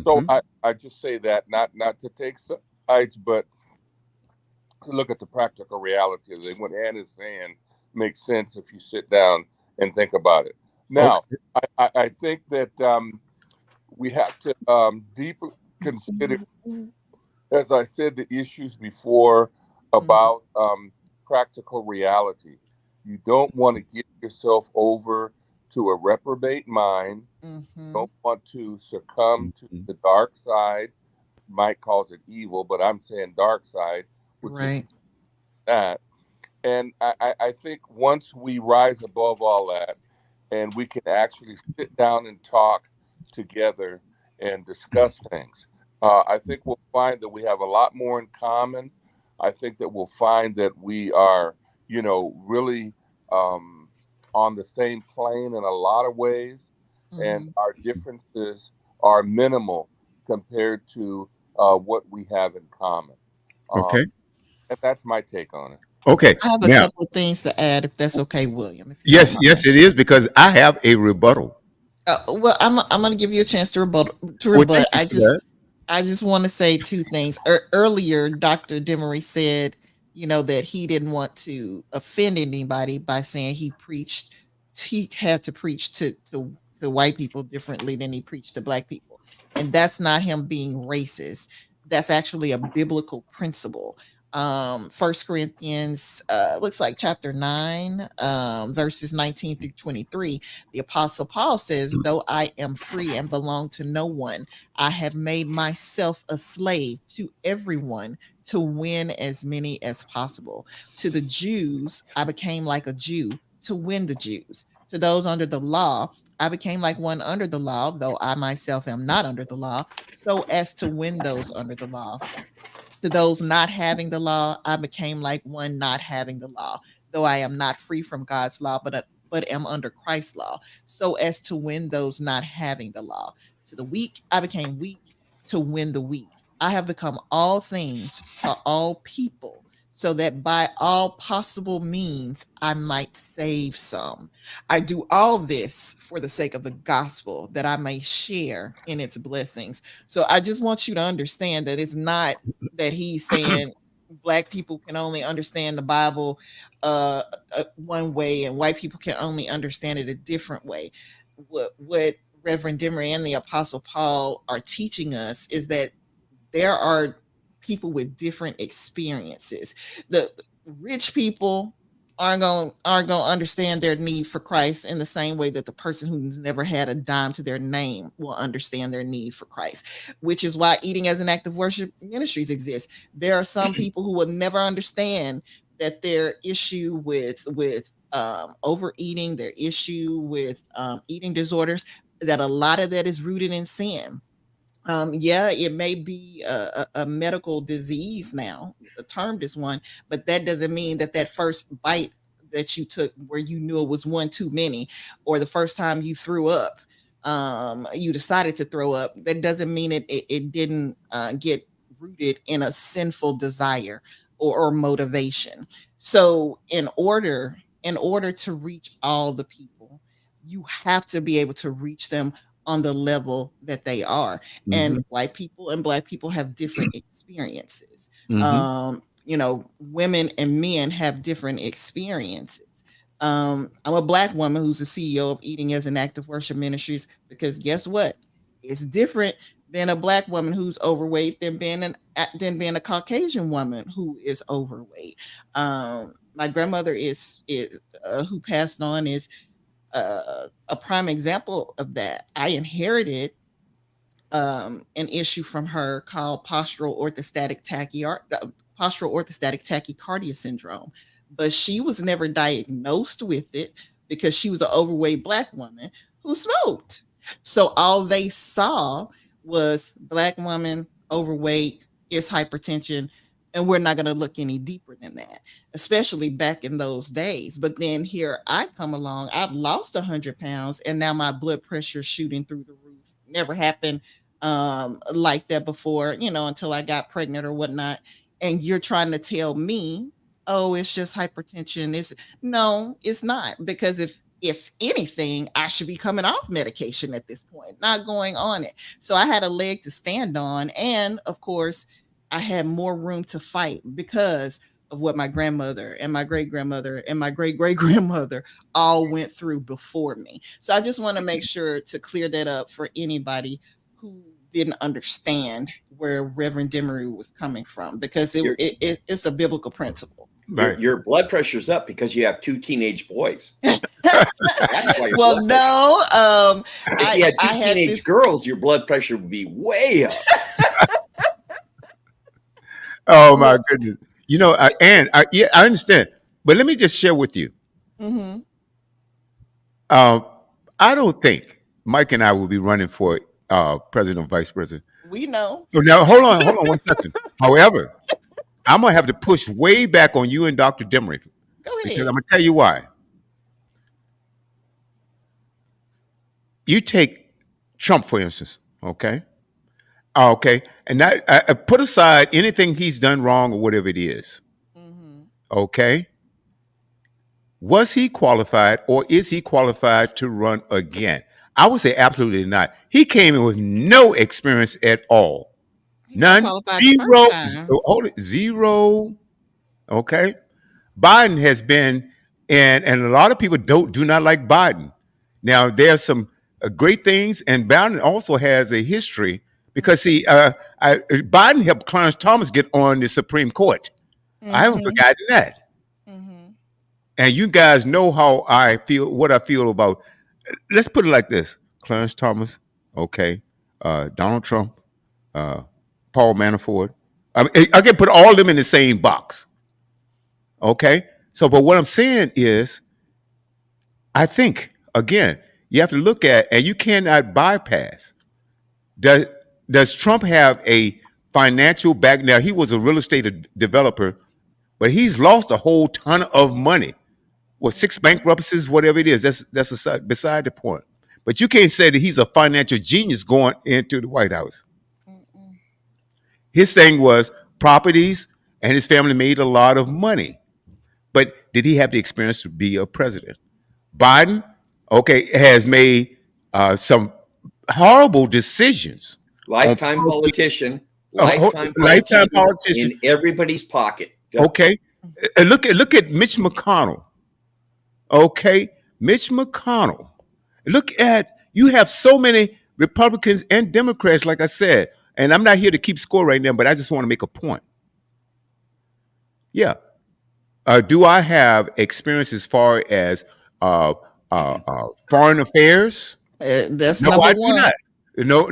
So Mm-hmm. I just say that not to take sides, but to look at the practical reality of it. What Ann is saying makes sense if you sit down and think about it. Now, Okay. I think that we have to deeply consider, as I said, the issues before Mhm. about practical reality. You don't want to give yourself over to a reprobate mind. Mhm. Don't want to succumb to Mhm. the dark side. Mike calls it evil, but I'm saying dark side, which is Right. that. And I think once we rise above all that and we can actually sit down and talk together and discuss things, I think we'll find that we have a lot more in common. I think that we'll find that we are, really um, on the same plane in a lot of ways, and Mhm. our differences are minimal compared to what we have in common. Um, Okay. and that's my take on it. Okay. I have a Now, couple of things to add, if that's okay, William, if you don't yes, mind. yes, it is because I have a rebuttal. Well, I'm going to give you a chance to rebut. To Well, rebut, thank you for that. I just want to say two things. Earlier, Dr. Demery said, that he didn't want to offend anybody by saying he had to preach to white people differently than he preached to black people, and that's not him being racist. That's actually a biblical principle. First Corinthians, looks like chapter 9, verses 19 through 23. The apostle Paul says, though I am free and belong to no one, I have made myself a slave to everyone to win as many as possible. To the Jews, I became like a Jew to win the Jews. To those under the law, I became like one under the law, though I myself am not under the law, so as to win those under the law. To those not having the law, I became like one not having the law, though I am not free from God's law, but am under Christ's law, so as to win those not having the law. To the weak, I became weak to win the weak. I have become all things to all people, so that by all possible means I might save some. I do all this for the sake of the gospel, that I may share in its blessings. So I just want you to understand that it's not that he's saying black people can only understand the Bible one way and white people can only understand it a different way. What Reverend Demery and the Apostle Paul are teaching us is that there are people with different experiences. The rich people aren't going to understand their need for Christ in the same way that the person who's never had a dime to their name will understand their need for Christ, which is why eating as an act of worship ministries exist. There are some people who will never understand that their issue with overeating, their issue with eating disorders, that a lot of that is rooted in sin. Yeah, it may be a medical disease now, termed as one, but that doesn't mean that that first bite that you took where you knew it was one too many, or the first time you threw up, you decided to throw up. That doesn't mean it didn't get rooted in a sinful desire or motivation. So, in order to reach all the people, you have to be able to reach them on the level that they are. And Mhm. white people and black people have different experiences. Mhm. Women and men have different experiences. I'm a black woman who's the CEO of Eating as an Act of Worship Ministries, because guess what? It's different being a black woman who's overweight than being a Caucasian woman who is overweight. My grandmother is who passed on is a prime example of that. I inherited an issue from her called postural orthostatic tachycardia syndrome, but she was never diagnosed with it because she was an overweight black woman who smoked. So all they saw was black woman overweight is hypertension, and we're not going to look any deeper than that, especially back in those days. But then here I come along, I've lost 100 pounds, and now my blood pressure is shooting through the roof. Never happened like that before, until I got pregnant or whatnot. And you're trying to tell me, oh, it's just hypertension. No, it's not. Because if anything, I should be coming off medication at this point, not going on it. So I had a leg to stand on. And of course, I had more room to fight because of what my grandmother and my great grandmother and my great great grandmother all went through before me. So I just want to make sure to clear that up for anybody who didn't understand where Reverend Demery was coming from, because it's a biblical principle. Right. Your blood pressure's up because you have two teenage boys. That's why your Well, blood no, if you had two I had teenage this. girls, your blood pressure would be way up. Oh my Well, goodness. Yeah, I understand. But let me just share with you. mhm, Um, I don't think Mike and I will be running for president or vice president. we know. So now, hold on 1 second. However, I'm gonna have to push way back on you and Dr. Demery Go because I'm ahead. gonna tell you why. You take Trump for instance, okay? Okay, and that I put aside anything he's done wrong or whatever it is. Mhm. Okay, was he qualified or is he qualified to run again? I would say absolutely not. He came in with no experience at all. He wasn't None. qualified the first Zero. time. Hold it. Zero. Okay. Biden has been, and a lot of people do not like Biden. Now there's some great things, and Biden also has a history because see, Biden helped Clarence Thomas get on the Supreme Court. I haven't Mhm. forgotten that. Mhm. And you guys know how I feel, what I feel about. Let's put it like this: Clarence Thomas, okay, Donald Trump, uh, Paul Manafort. I can put all of them in the same box. Okay. So, but what I'm saying is, I think again, you have to look at, and you cannot bypass. Does Does Trump have a financial back? Now, he was a real estate developer, but he's lost a whole ton of money. Well, six Mhm. bankruptcies, whatever it is, that's beside the point. But you can't say that he's a financial genius going into the White House. Mm-mm. His thing was properties, and his family made a lot of money. But did he have the experience to be a president? Biden, okay, has made some horrible decisions on Lifetime policy. politician, lifetime Lifetime politician politician. in everybody's pocket. Okay, and look at Mitch McConnell. Okay, Mitch McConnell. Look at, you have so many Republicans and Democrats, like I said, and I'm not here to keep score right now, but I just want to make a point. Yeah. Do I have experience as far as uh, foreign affairs? That's No, number I do one. not.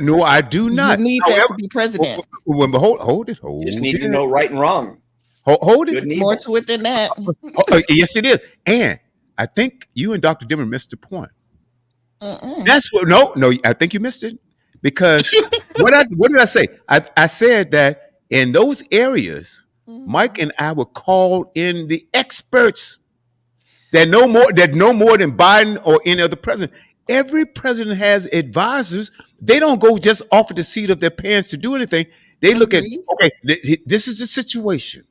No, I do You not. need that to However, be president. Just hold need to it, know right and wrong, hold it. good and It's more evil. to it than that. Yes, it is. And I think you and Dr. Dimmer missed the point. Mm-mm. That's what. No. I think you missed it because what did I say? I said that in those areas, Mike Mhm. and I were called in the experts that know more than Biden or any other president. Every president has advisors. They don't go just off of the seat of their pants to do anything. They look at, Agreed. okay, this is the situation.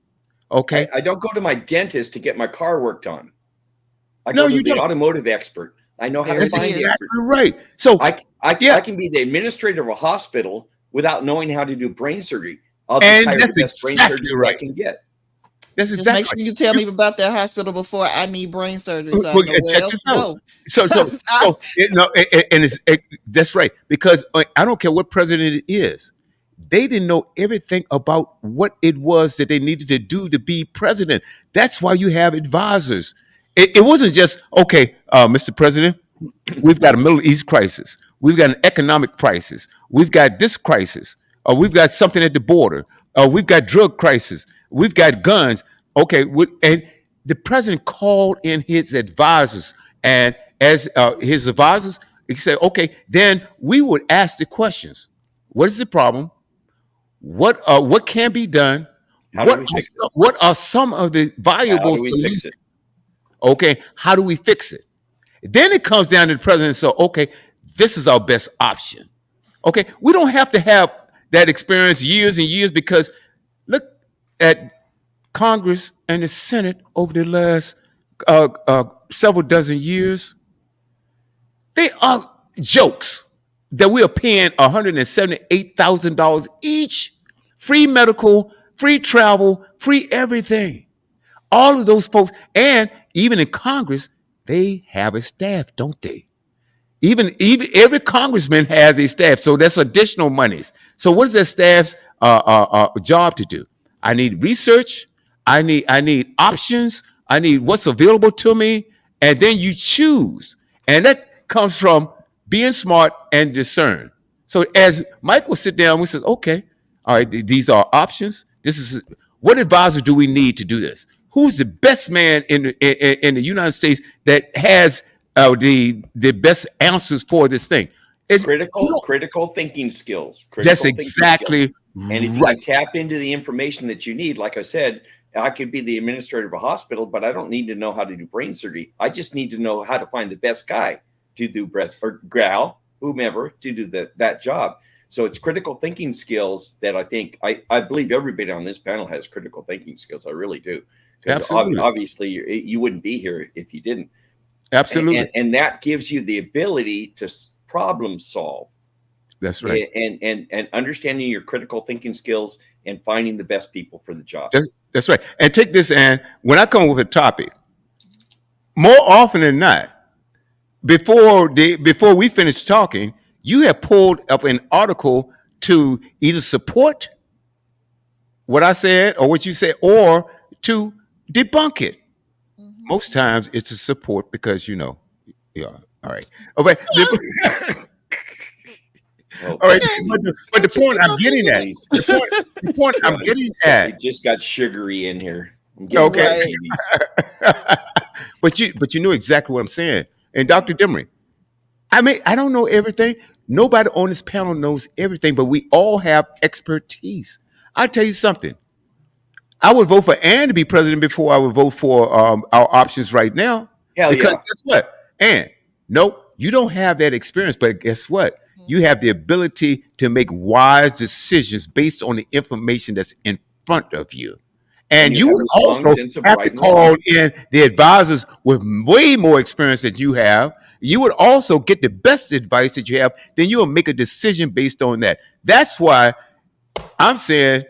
Okay, I don't go to my dentist to get my car worked on. I no, go to you the don't. automotive expert. I know how There to it find is. exactly answers. right. So I can be the administrator of a hospital without knowing how to do brain surgery. I'll just and hire the that's best brain exactly surgeons I right. can get. That's Just make exactly sure you tell me about that hospital before I need brain surgery, right. so I Well, know where check else this to out. go. And that's right, because I don't care what president it is. They didn't know everything about what it was that they needed to do to be president. That's why you have advisors. It wasn't just okay, Mr. President. We've got a Middle East crisis. We've got an economic crisis. We've got this crisis. We've got something at the border. We've got drug crisis. We've got guns. Okay, and the president called in his advisors, and as his advisors, he said, "Okay, then we would ask the questions: What is the problem? What can be done? How do we fix it? What are some of the How valuable do we fix solutions? it? Okay, how do we fix it?" Then it comes down to the president. So, okay, this is our best option. Okay, we don't have to have that experience years and years, because look at Congress and the Senate over the last several dozen years. They are jokes that we are paying $178,000 each, free medical, free travel, free everything. All of those folks, and even in Congress, they have a staff, don't they? Even every congressman has a staff, so that's additional monies. So what is that staff's job to do? I need research. I need options. I need what's available to me, and then you choose, and that comes from being smart and discern. So as Mike will sit down, we said, okay, all right, these are options. This is what advisor do we need to do this? Who's the best man in the United States that has the best answers for this thing? It's, you know, Critical thinking skills. that's Critical thinking skills. exactly And if you right. can tap into the information that you need, like I said, I could be the administrator of a hospital, but I don't need to know how to do brain surgery. I just need to know how to find the best guy to do breast or gal, whomever, to do that job. So it's critical thinking skills that I think I believe everybody on this panel has critical thinking skills. I really do, because Absolutely. obviously you wouldn't be here if you didn't. Absolutely. And that gives you the ability to problem solve. That's right. And understanding your critical thinking skills and finding the best people for the job. That's right. And take this, and when I come up with a topic, more often than not, before we finish talking, you have pulled up an article to either support what I said or what you said, or to debunk it. Most times it's a support, because yeah. All right. Okay. Oh, All right. But the Don't you point keep I'm on getting thinking at, it. please. the point I'm getting at, It just got sugary in here. I'm getting okay. diabetes. but you know exactly what I'm saying. And Dr. Demery, I mean, I don't know everything. Nobody on this panel knows everything, but we all have expertise. I'll tell you something. I would vote for Ann to be president before I would vote for our options right now. Hell Because yeah. guess what? Ann, nope, you don't have that experience, but guess what? You have the ability to make wise decisions based on the information that's in front of you. And And you you have would a strong also sense of have right to and wrong. call in the advisors with way more experience than you have. You would also get the best advice that you have. Then you will make a decision based on that. That's why I'm saying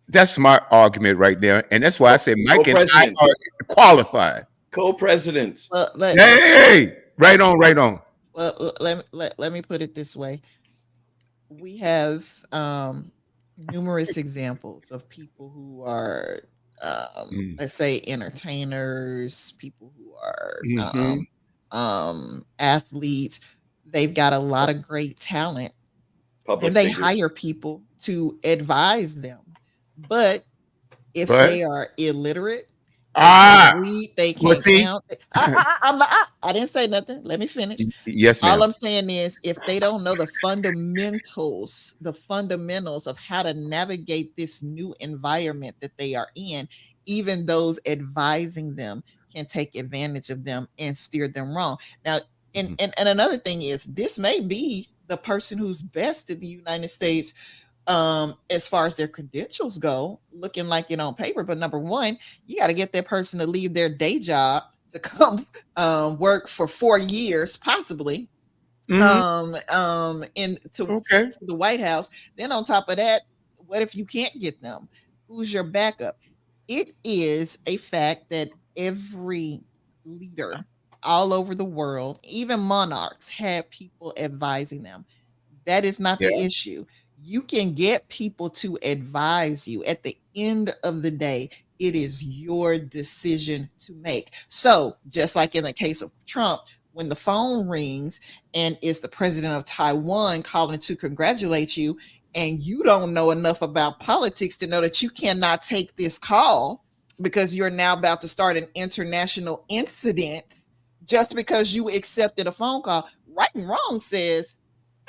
that's my argument right there. And that's why I say Mike and I Co-presidents. are qualified. Co-presidents. Well, Hey, right on, right on. well, let me put it this way. We have numerous examples of people who are, Mm. let's say, entertainers, people who are Mhm. athletes. They've got a lot of great talent, Public and they figures. hire people to advise them. But if But they are illiterate, they ah, can't read, they well, can't see, count. I didn't say nothing. Let me finish. yes, All ma'am. I'm saying is, if they don't know the fundamentals of how to navigate this new environment that they are in, even those advising them can take advantage of them and steer them wrong. Now, and Mhm. and another thing is, this may be the person who's best in the United States, as far as their credentials go, looking like it on paper. But number one, you got to get that person to leave their day job to come work for 4 years, possibly, Hmm. in Okay. to the White House. Then on top of that, what if you can't get them? Who's your backup? It is a fact that every leader all over the world, even monarchs, had people advising them. That is not Yeah. the issue. You can get people to advise you. At the end of the day, it is your decision to make. So, just like in the case of Trump, when the phone rings and it's the president of Taiwan calling to congratulate you, and you don't know enough about politics to know that you cannot take this call because you're now about to start an international incident just because you accepted a phone call. Right and wrong says,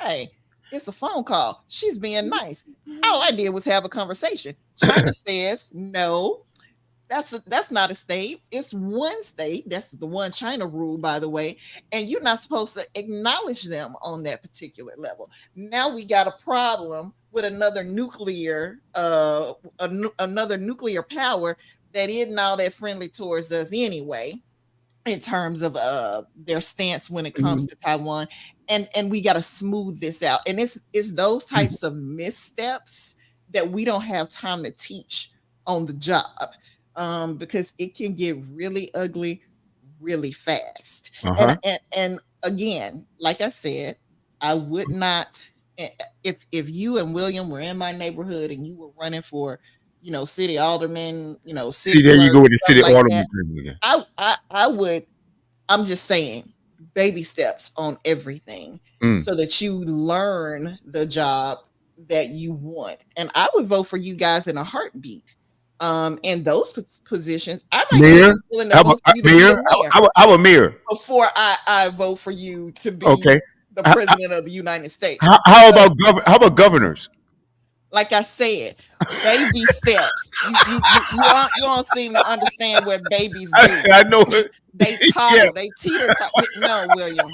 hey, it's a phone call. She's being nice. All I did was have a conversation. China says, no, that's not a state. It's one state. That's the one China rule, by the way. And you're not supposed to acknowledge them on that particular level. Now we got a problem with another nuclear power that isn't all that friendly towards us anyway, in terms of their stance when it comes Mhm. to Taiwan, and we got to smooth this out. And it's those types of missteps that we don't have time to teach on the job, because it can get really ugly really fast. Uh-huh. And again, like I said, I would not, if you and William were in my neighborhood and you were running for, city alderman, See, city there you clerk, go with the stuff city like that. ornament thing again. I would, I'm just saying, baby steps on everything Mm. so that you learn the job that you want. And I would vote for you guys in a heartbeat. In those positions, I might even Mayor, be willing to how about vote for you to be mayor? the mayor How about mayor? before I vote for you to be Okay. the How, president of the United States. how But about how about governors? like I said, baby steps. You don't seem to understand what babies do. I know it. They Yeah. toddle, they teeter tot. No, William,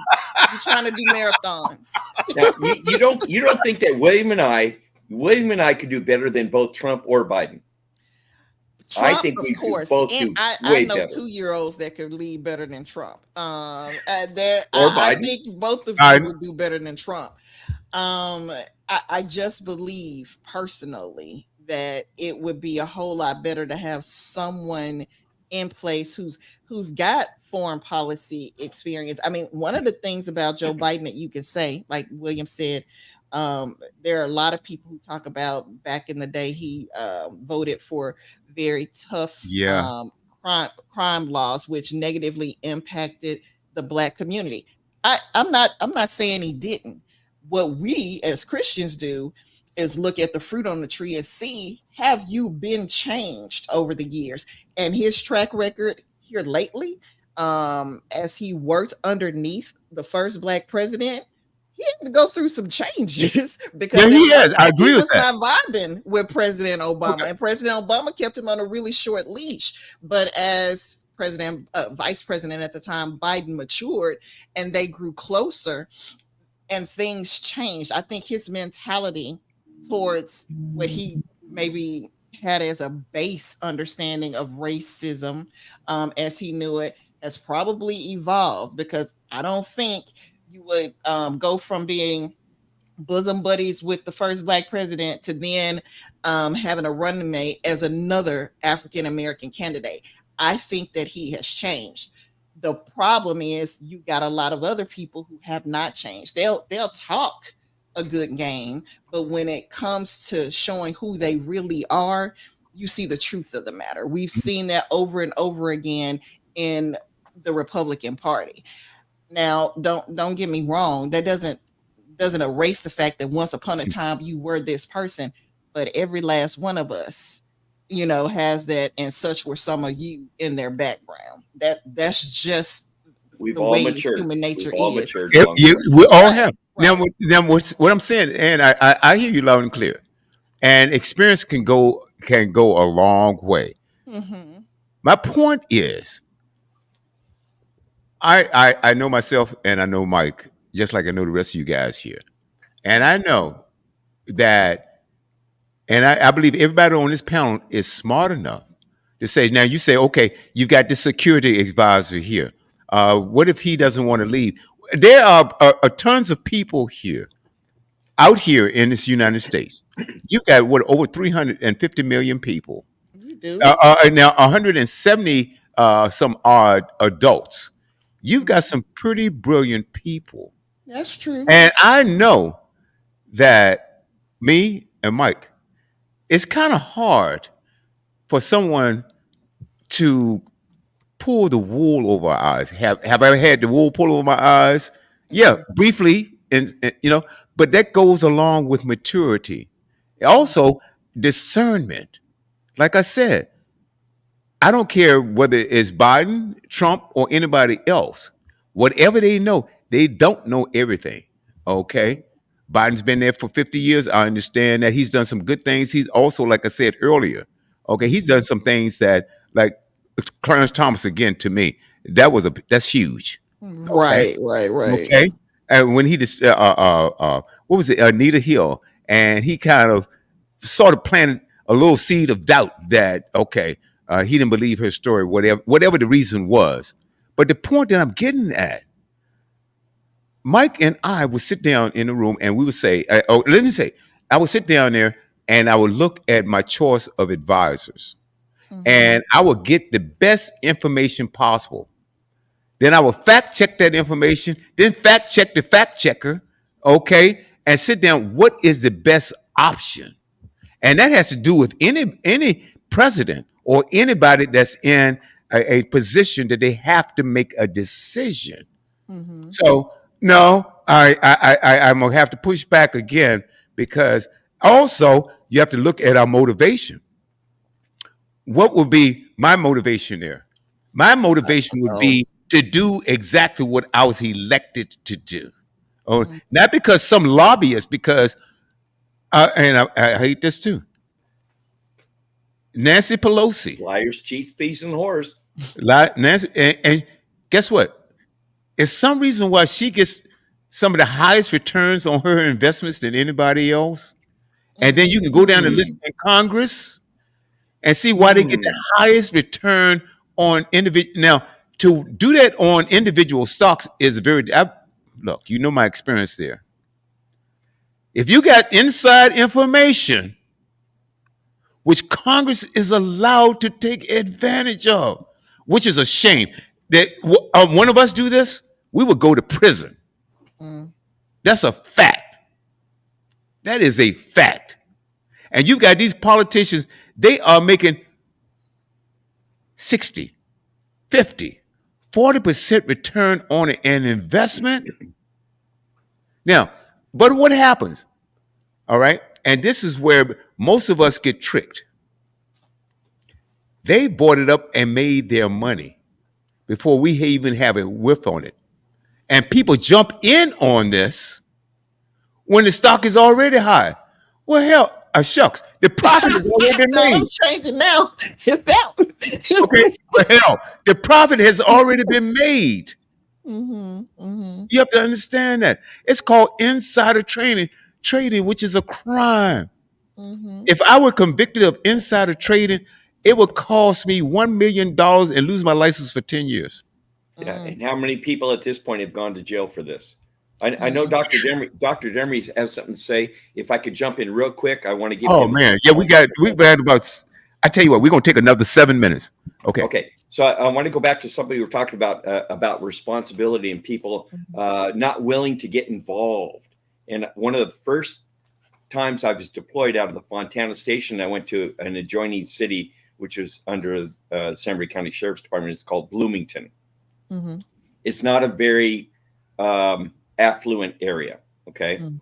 you're trying to do marathons. Now, you don't think that William and I could do better than both Trump or Biden? I Trump, think of we could course, both and do I way know better. 2 year olds that could lead better than Trump. Or I Biden. think both of I you would do better than Trump. Um, I just believe personally that it would be a whole lot better to have someone in place who's got foreign policy experience. I mean, one of the things about Joe Biden that you can say, like William said, there are a lot of people who talk about back in the day he voted for very tough yeah. crime laws, which negatively impacted the black community. I'm not saying he didn't. What we as Christians do is look at the fruit on the tree and see, have you been changed over the years? And his track record here lately, as he worked underneath the first black president, he had to go through some changes Yeah, because at he one is. I point he agree with was that. not vibing with President Obama, and President Obama kept him on a really short leash. But as vice president at the time, Biden matured and they grew closer and things changed. I think his mentality towards what he maybe had as a base understanding of racism, as he knew it, has probably evolved, because I don't think you would go from being bosom buddies with the first black president to then having a running mate as another African American candidate. I think that he has changed. The problem is you got a lot of other people who have not changed. They'll talk a good game, but when it comes to showing who they really are, you see the truth of the matter. We've seen that over and over again in the Republican Party. Now, don't get me wrong. That doesn't erase the fact that once upon a time you were this person, but every last one of us, has that, and such were some of you in their background. That's just We've the all way matured. human We've nature all is. matured Yep, along the way. we all Right, have. Now, right. what I'm saying, and I hear you loud and clear. And experience can go a long way. Hmm. My point is, I know myself and I know Mike just like I know the rest of you guys here, and I know that, and I believe everybody on this panel is smart enough to say, now you say, okay, you got the security advisor here. What if he doesn't want to leave? There are tons of people here, out here in this United States. You've got what, over 350 million people. You do. Now 170 some odd adults. You've got Mhm. some pretty brilliant people. That's true. And I know that me and Mike, it's kind of hard for someone to pull the wool over our eyes. Have I ever had the wool pull over my eyes? Yeah, Mhm. briefly, and but that goes along with maturity. Also, discernment. Like I said, I don't care whether it's Biden, Trump, or anybody else. Whatever they know, they don't know everything. Okay. Biden's been there for 50 years. I understand that he's done some good things. He's also, like I said earlier, okay, he's done some things that, like Clarence Thomas, again, to me, that's huge. Okay. Right, right, right. Okay. And when he just, what was it, Anita Hill, and he kind of sort of planted a little seed of doubt that, okay, he didn't believe her story, whatever the reason was. But the point that I'm getting at, Mike and I would sit down in the room and we would say, let me say, I would sit down there and I would look at my choice of advisors Mhm. and I would get the best information possible. Then I would fact check that information, then fact check the fact checker, okay, and sit down. What is the best option? And that has to do with any president or anybody that's in a position that they have to make a decision. Mhm. So no, I'm gonna have to push back again because also you have to look at our motivation. What would be my motivation there? My motivation would Oh. be to do exactly what I was elected to do. Oh, Mhm. not because some lobbyist, because and I hate this too. Nancy Pelosi, Liars, cheats, thieves, and whores. Nancy, and guess what? It's some reason why she gets some of the highest returns on her investments than anybody else. And then you can go down the list Mm, in Congress and see why they get the mm. highest return on individual. Now, to do that on individual stocks is look. You know my experience there. If you got inside information, which Congress is allowed to take advantage of, which is a shame. That one of us do this, we would go to prison. Mm. That's a fact. That is a fact. And you've got these politicians, they are making 60, 50, 40% return on an investment. Now, but what happens? All right. And this is where most of us get tricked. They bought it up and made their money before we even have a whiff on it. And people jump in on this when the stock is already high. Well, hell, shucks, the profit has already been No, I'm made. changing now. Just out. Okay, well, hell, the profit has already been made. Mhm. Mhm. You have to understand that it's called insider trading, which is a crime. Mhm. If I were convicted of insider trading, it would cost me $1 million and lose my license for 10 years. Yeah, Mm. and how many people at this point have gone to jail for this? I know Mm. Dr. Demery has something to say. If I could jump in real quick, I want to give Oh him. man, yeah, we've had about. I tell you what, we're gonna take another 7 minutes. Okay. Okay, so I want to go back to something we were talking about responsibility and people not willing to get involved. And one of the first times I was deployed out of the Fontana station, I went to an adjoining city, which was under San Maria County Sheriff's Department. It's called Bloomington. Mhm. It's not a very affluent area. Okay. Mm.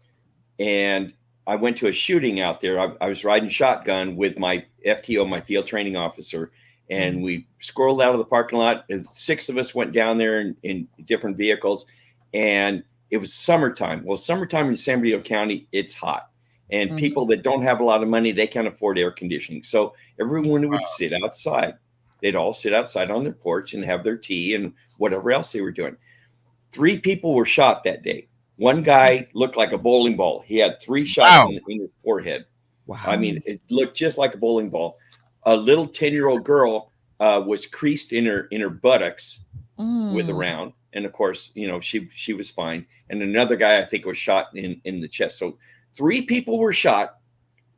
And I went to a shooting out there. I was riding shotgun with my FTO, my field training officer, and we squirreled out of the parking lot. And 6 of us went down there in different vehicles, and it was summertime. Well, summertime in San Bernardino County, it's hot. And Mhm. people that don't have a lot of money, they can't afford air conditioning. So everyone would sit outside. They'd all sit outside on their porch and have their tea and whatever else they were doing. 3 people were shot that day. One guy looked like a bowling ball. He had 3 shots Wow. in his forehead. I Wow. mean, it looked just like a bowling ball. a little 10-year-old girl was creased in her buttocks with a Mm. round, and of course, she was fine. And another guy, I think, was shot in the chest. So 3 people were shot.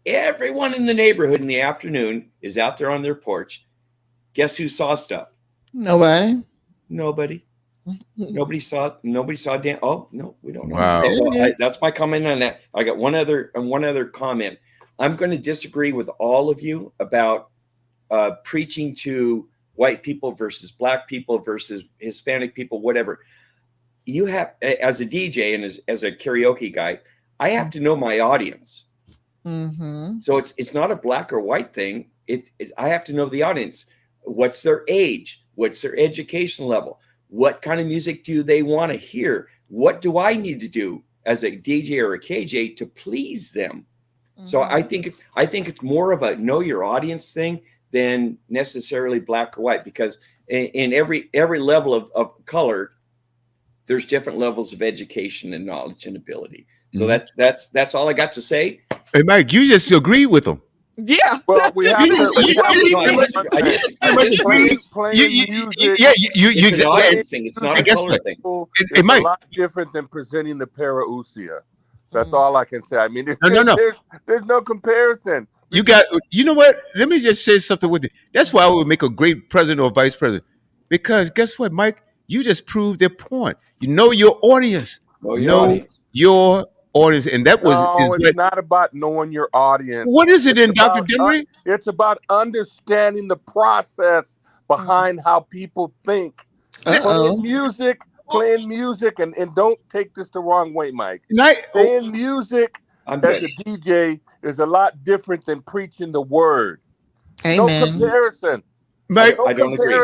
Everyone in the neighborhood in the afternoon is out there on their porch. Guess who saw stuff? Nobody. Nobody. Nobody saw. Nobody saw Dan. Oh no, we don't know. Wow. So that's my comment on that. I got one other comment. I'm going to disagree with all of you about preaching to white people versus black people versus Hispanic people, whatever. You have, as a DJ and as a karaoke guy, I have to know my audience. Mm-hmm. So it's not a black or white thing. I have to know the audience. What's their age? What's their education level? What kind of music do they want to hear? What do I need to do as a DJ or a KJ to please them? Mm-hmm. So I think it's more of a know your audience thing than necessarily black or white, because in every level of color, there's different levels of education and knowledge and ability. So that's all I got to say. Hey, Mike, you just agree with them. Yeah. Well, we have to. I disagree. Playing music. Yeah, It's an audience thing. It's not a Guess color what? thing. It's Mike. a lot different than presenting the parousia. That's all I can say. I mean, No. there's no comparison. You know what? Let me just say something with you. That's why I would make a great president or vice president. Because guess what, Mike? You just proved their point. You know your audience. Your audience. And that it's not about knowing your audience. What is it in Dr. Demery? It's about understanding the process behind how people think. Playing music, and don't take this the wrong way, Mike. Playing music as a DJ is a lot different than preaching the word. Amen. No comparison. Mike, I don't agree.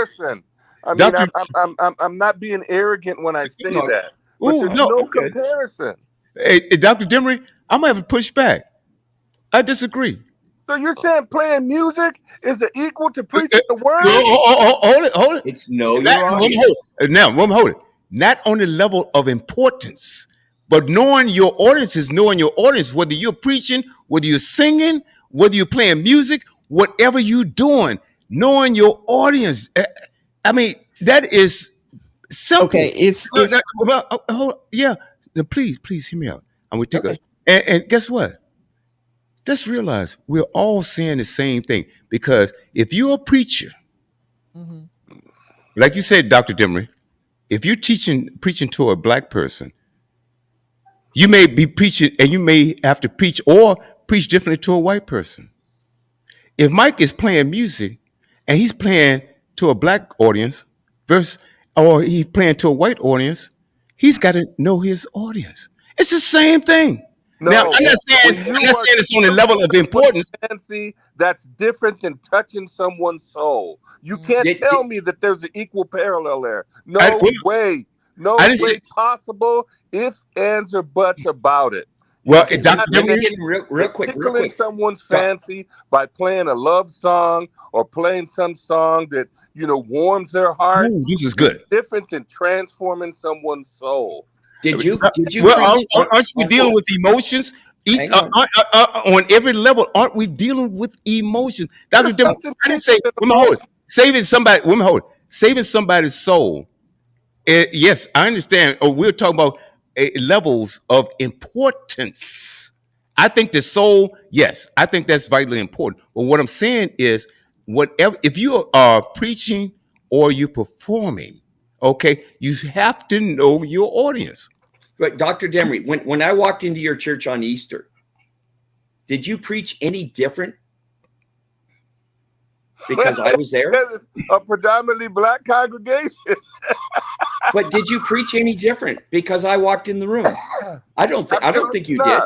I mean, I'm not being arrogant when I say that. But there's no comparison. Hey, Dr. Demery, I'm going to have to push back. I disagree. So you're saying playing music is equal to preaching the word? Hold it. It's know your audience. Hold it. Not on the level of importance, but knowing your audience is knowing your audience, whether you're preaching, whether you're singing, whether you're playing music, whatever you're doing, knowing your audience. I mean, that is simple. Okay, yeah. Now, please hear me out. I'm going to take and guess what? Just realize we're all saying the same thing, because if you're a preacher, like you said, Dr. Demery, if you're preaching to a black person, you may be preaching and you may have to preach differently to a white person. If Mike is playing music and he's playing to a black audience or he's playing to a white audience, he's got to know his audience. It's the same thing. No, now, I'm not saying it's on the level of importance. Fancy, that's different than touching someone's soul. You can't tell me that there's an equal parallel there. No way. No way possible. Ifs, ands, or buts about it. Well, Dr. real quick. Tickling someone's fancy by playing a love song or playing some song that warms their heart. Ooh, this is good. It's different than transforming someone's soul. Did you? Well, aren't we dealing with emotions? On every level, aren't we dealing with emotions? Dr. Demery, I didn't say saving somebody's soul. Yes, I understand. We're talking about levels of importance. I think the soul, yes, I think that's vitally important. But what I'm saying is, if you are preaching or you're performing, okay, you have to know your audience. But Dr. Demery, when I walked into your church on Easter, did you preach any different? Because I was there. A predominantly black congregation. But did you preach any different because I walked in the room? I don't think you did.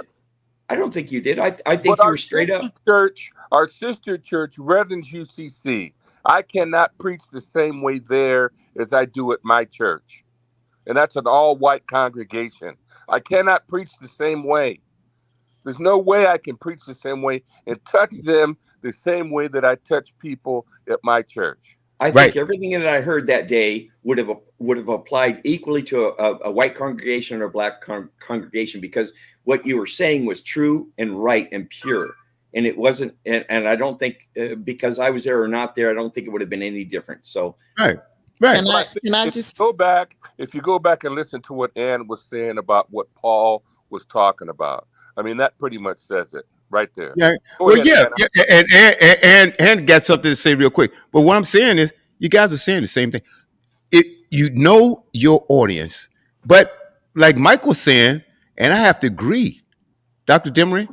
I don't think you did. I think you were straight up. Our sister church, Redlands UCC, I cannot preach the same way there as I do at my church. And that's an all-white congregation. I cannot preach the same way. There's no way I can preach the same way and touch them the same way that I touch people at my church. I think everything that I heard that day would have applied equally to a white congregation or a black congregation, because what you were saying was true and right and pure. and it wasn't. And I don't think because I was there or not there, I don't think it would have been any different. So Right. Right. Can Well, I I think can I if just you go back and listen to what Ann was saying about what Paul was talking about, I mean that pretty much says it right there. Yeah. Go Well, ahead, yeah. Ann. Yeah. And got something to say real quick. But what I'm saying is, you guys are saying the same thing. You know your audience, but like Mike was saying, and I have to agree, Dr. Demery,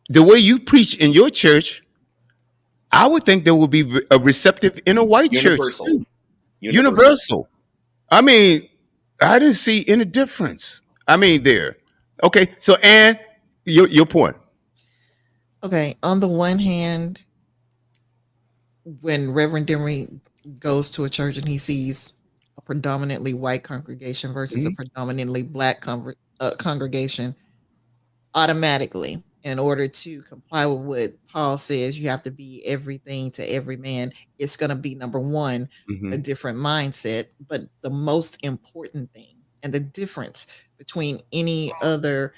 the way you preach in your church, I would think there would be a receptive in a white church universal, too. universal. Universal. I mean, I didn't see any difference. I mean, there. Okay, so Ann, your point. okay, on the one hand, when Reverend Demery goes to a church and he sees a predominantly white congregation versus a Mhm. predominantly black congregation, automatically, in order to comply with what Paul says, you have to be everything to every man. It's going to be number one, a Mhm. different mindset. But the most important thing and the difference between any other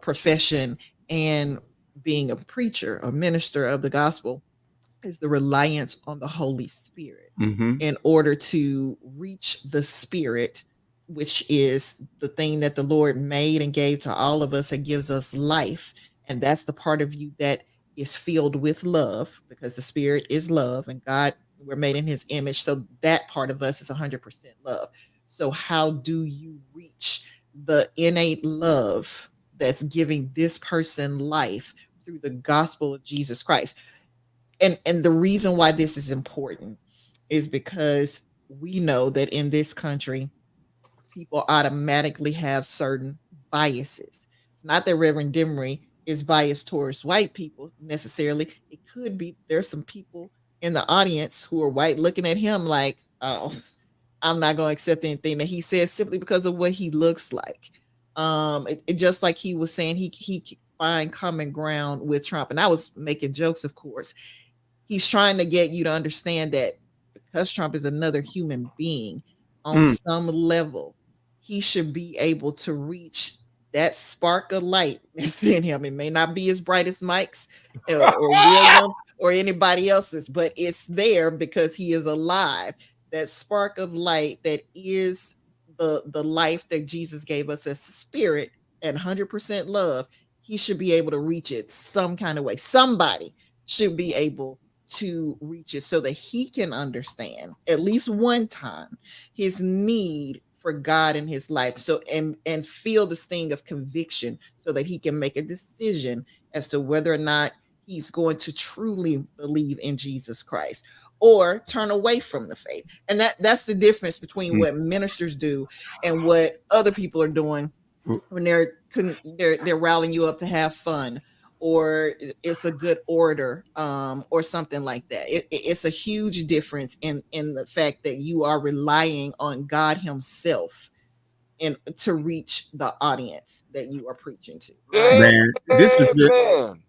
profession and being a preacher, a minister of the gospel, is the reliance on the Holy Spirit Mhm. in order to reach the Spirit, which is the thing that the Lord made and gave to all of us and gives us life. And that's the part of you that is filled with love, because the Spirit is love and God, we're made in His image. So that part of us is 100% love. So, how do you reach the innate love that's giving this person life through the gospel of Jesus Christ? And the reason why this is important is because we know that in this country people automatically have certain biases. It's not that Reverend Demery is biased towards white people necessarily. It could be there's some people in the audience who are white looking at him like, oh, I'm not going to accept anything that he says simply because of what he looks like. It just like he was saying, he could find common ground with Trump, and I was making jokes, of course. He's trying to get you to understand that because Trump is another human being, on Mm. some level, he should be able to reach that spark of light that's in him. It may not be as bright as Mike's or William or anybody else's, but it's there because he is alive. That spark of light that is the life that Jesus gave us as spirit and 100% love. He should be able to reach it some kind of way. Somebody should be able to reach it so that he can understand at least one time his need for God in his life. So and feel the sting of conviction so that he can make a decision as to whether or not he's going to truly believe in Jesus Christ or turn away from the faith. And that's the difference between Mm. what ministers do and what other people are doing when they're rallying you up to have fun, or it's a good order, or something like that. It's a huge difference in the fact that you are relying on God Himself and to reach the audience that you are preaching to, right? Man, this is it. Amen.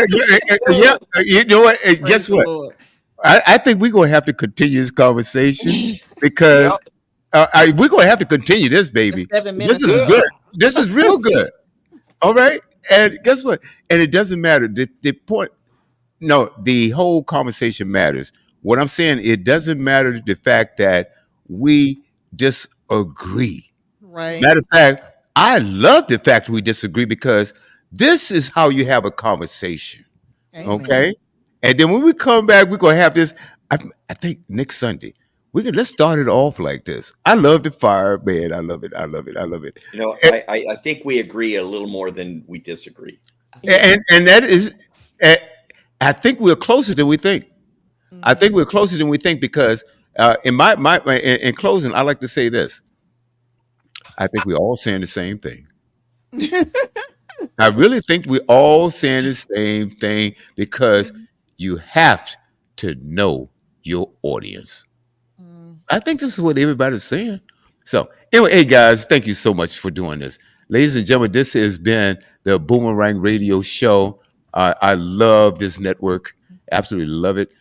Yeah, yeah, yeah. Amen. You know what? Guess Praise the what? Lord. I think we're gonna have to continue this conversation The because Yep. we're gonna have to continue this, baby. seven This minutes is is Yeah. good. up. This is real good. All right. And guess what? And it doesn't matter. The point, no, the whole conversation matters. What I'm saying, it doesn't matter the fact that we disagree. Right. Matter of fact, I love the fact we disagree because this is how you have a conversation. Amen. Okay. And then when we come back, we're gonna have this. I, I think next Sunday. Let's start it off like this. I love the fire, man. I love it. I love it. I love it. I think we agree a little more than we disagree. Yeah. And that is, eh, I think we're closer than we think. I Mhm. think we're closer than we think because in in closing, I like to say this. I think we're all saying the same thing. I really think we're all saying the same thing because you have to know your audience. Mm. I think this is what everybody's saying. So, anyway, hey guys, thank you so much for doing this. Ladies and gentlemen, this has been the Boomerang Radio Show. I love this network, absolutely love it.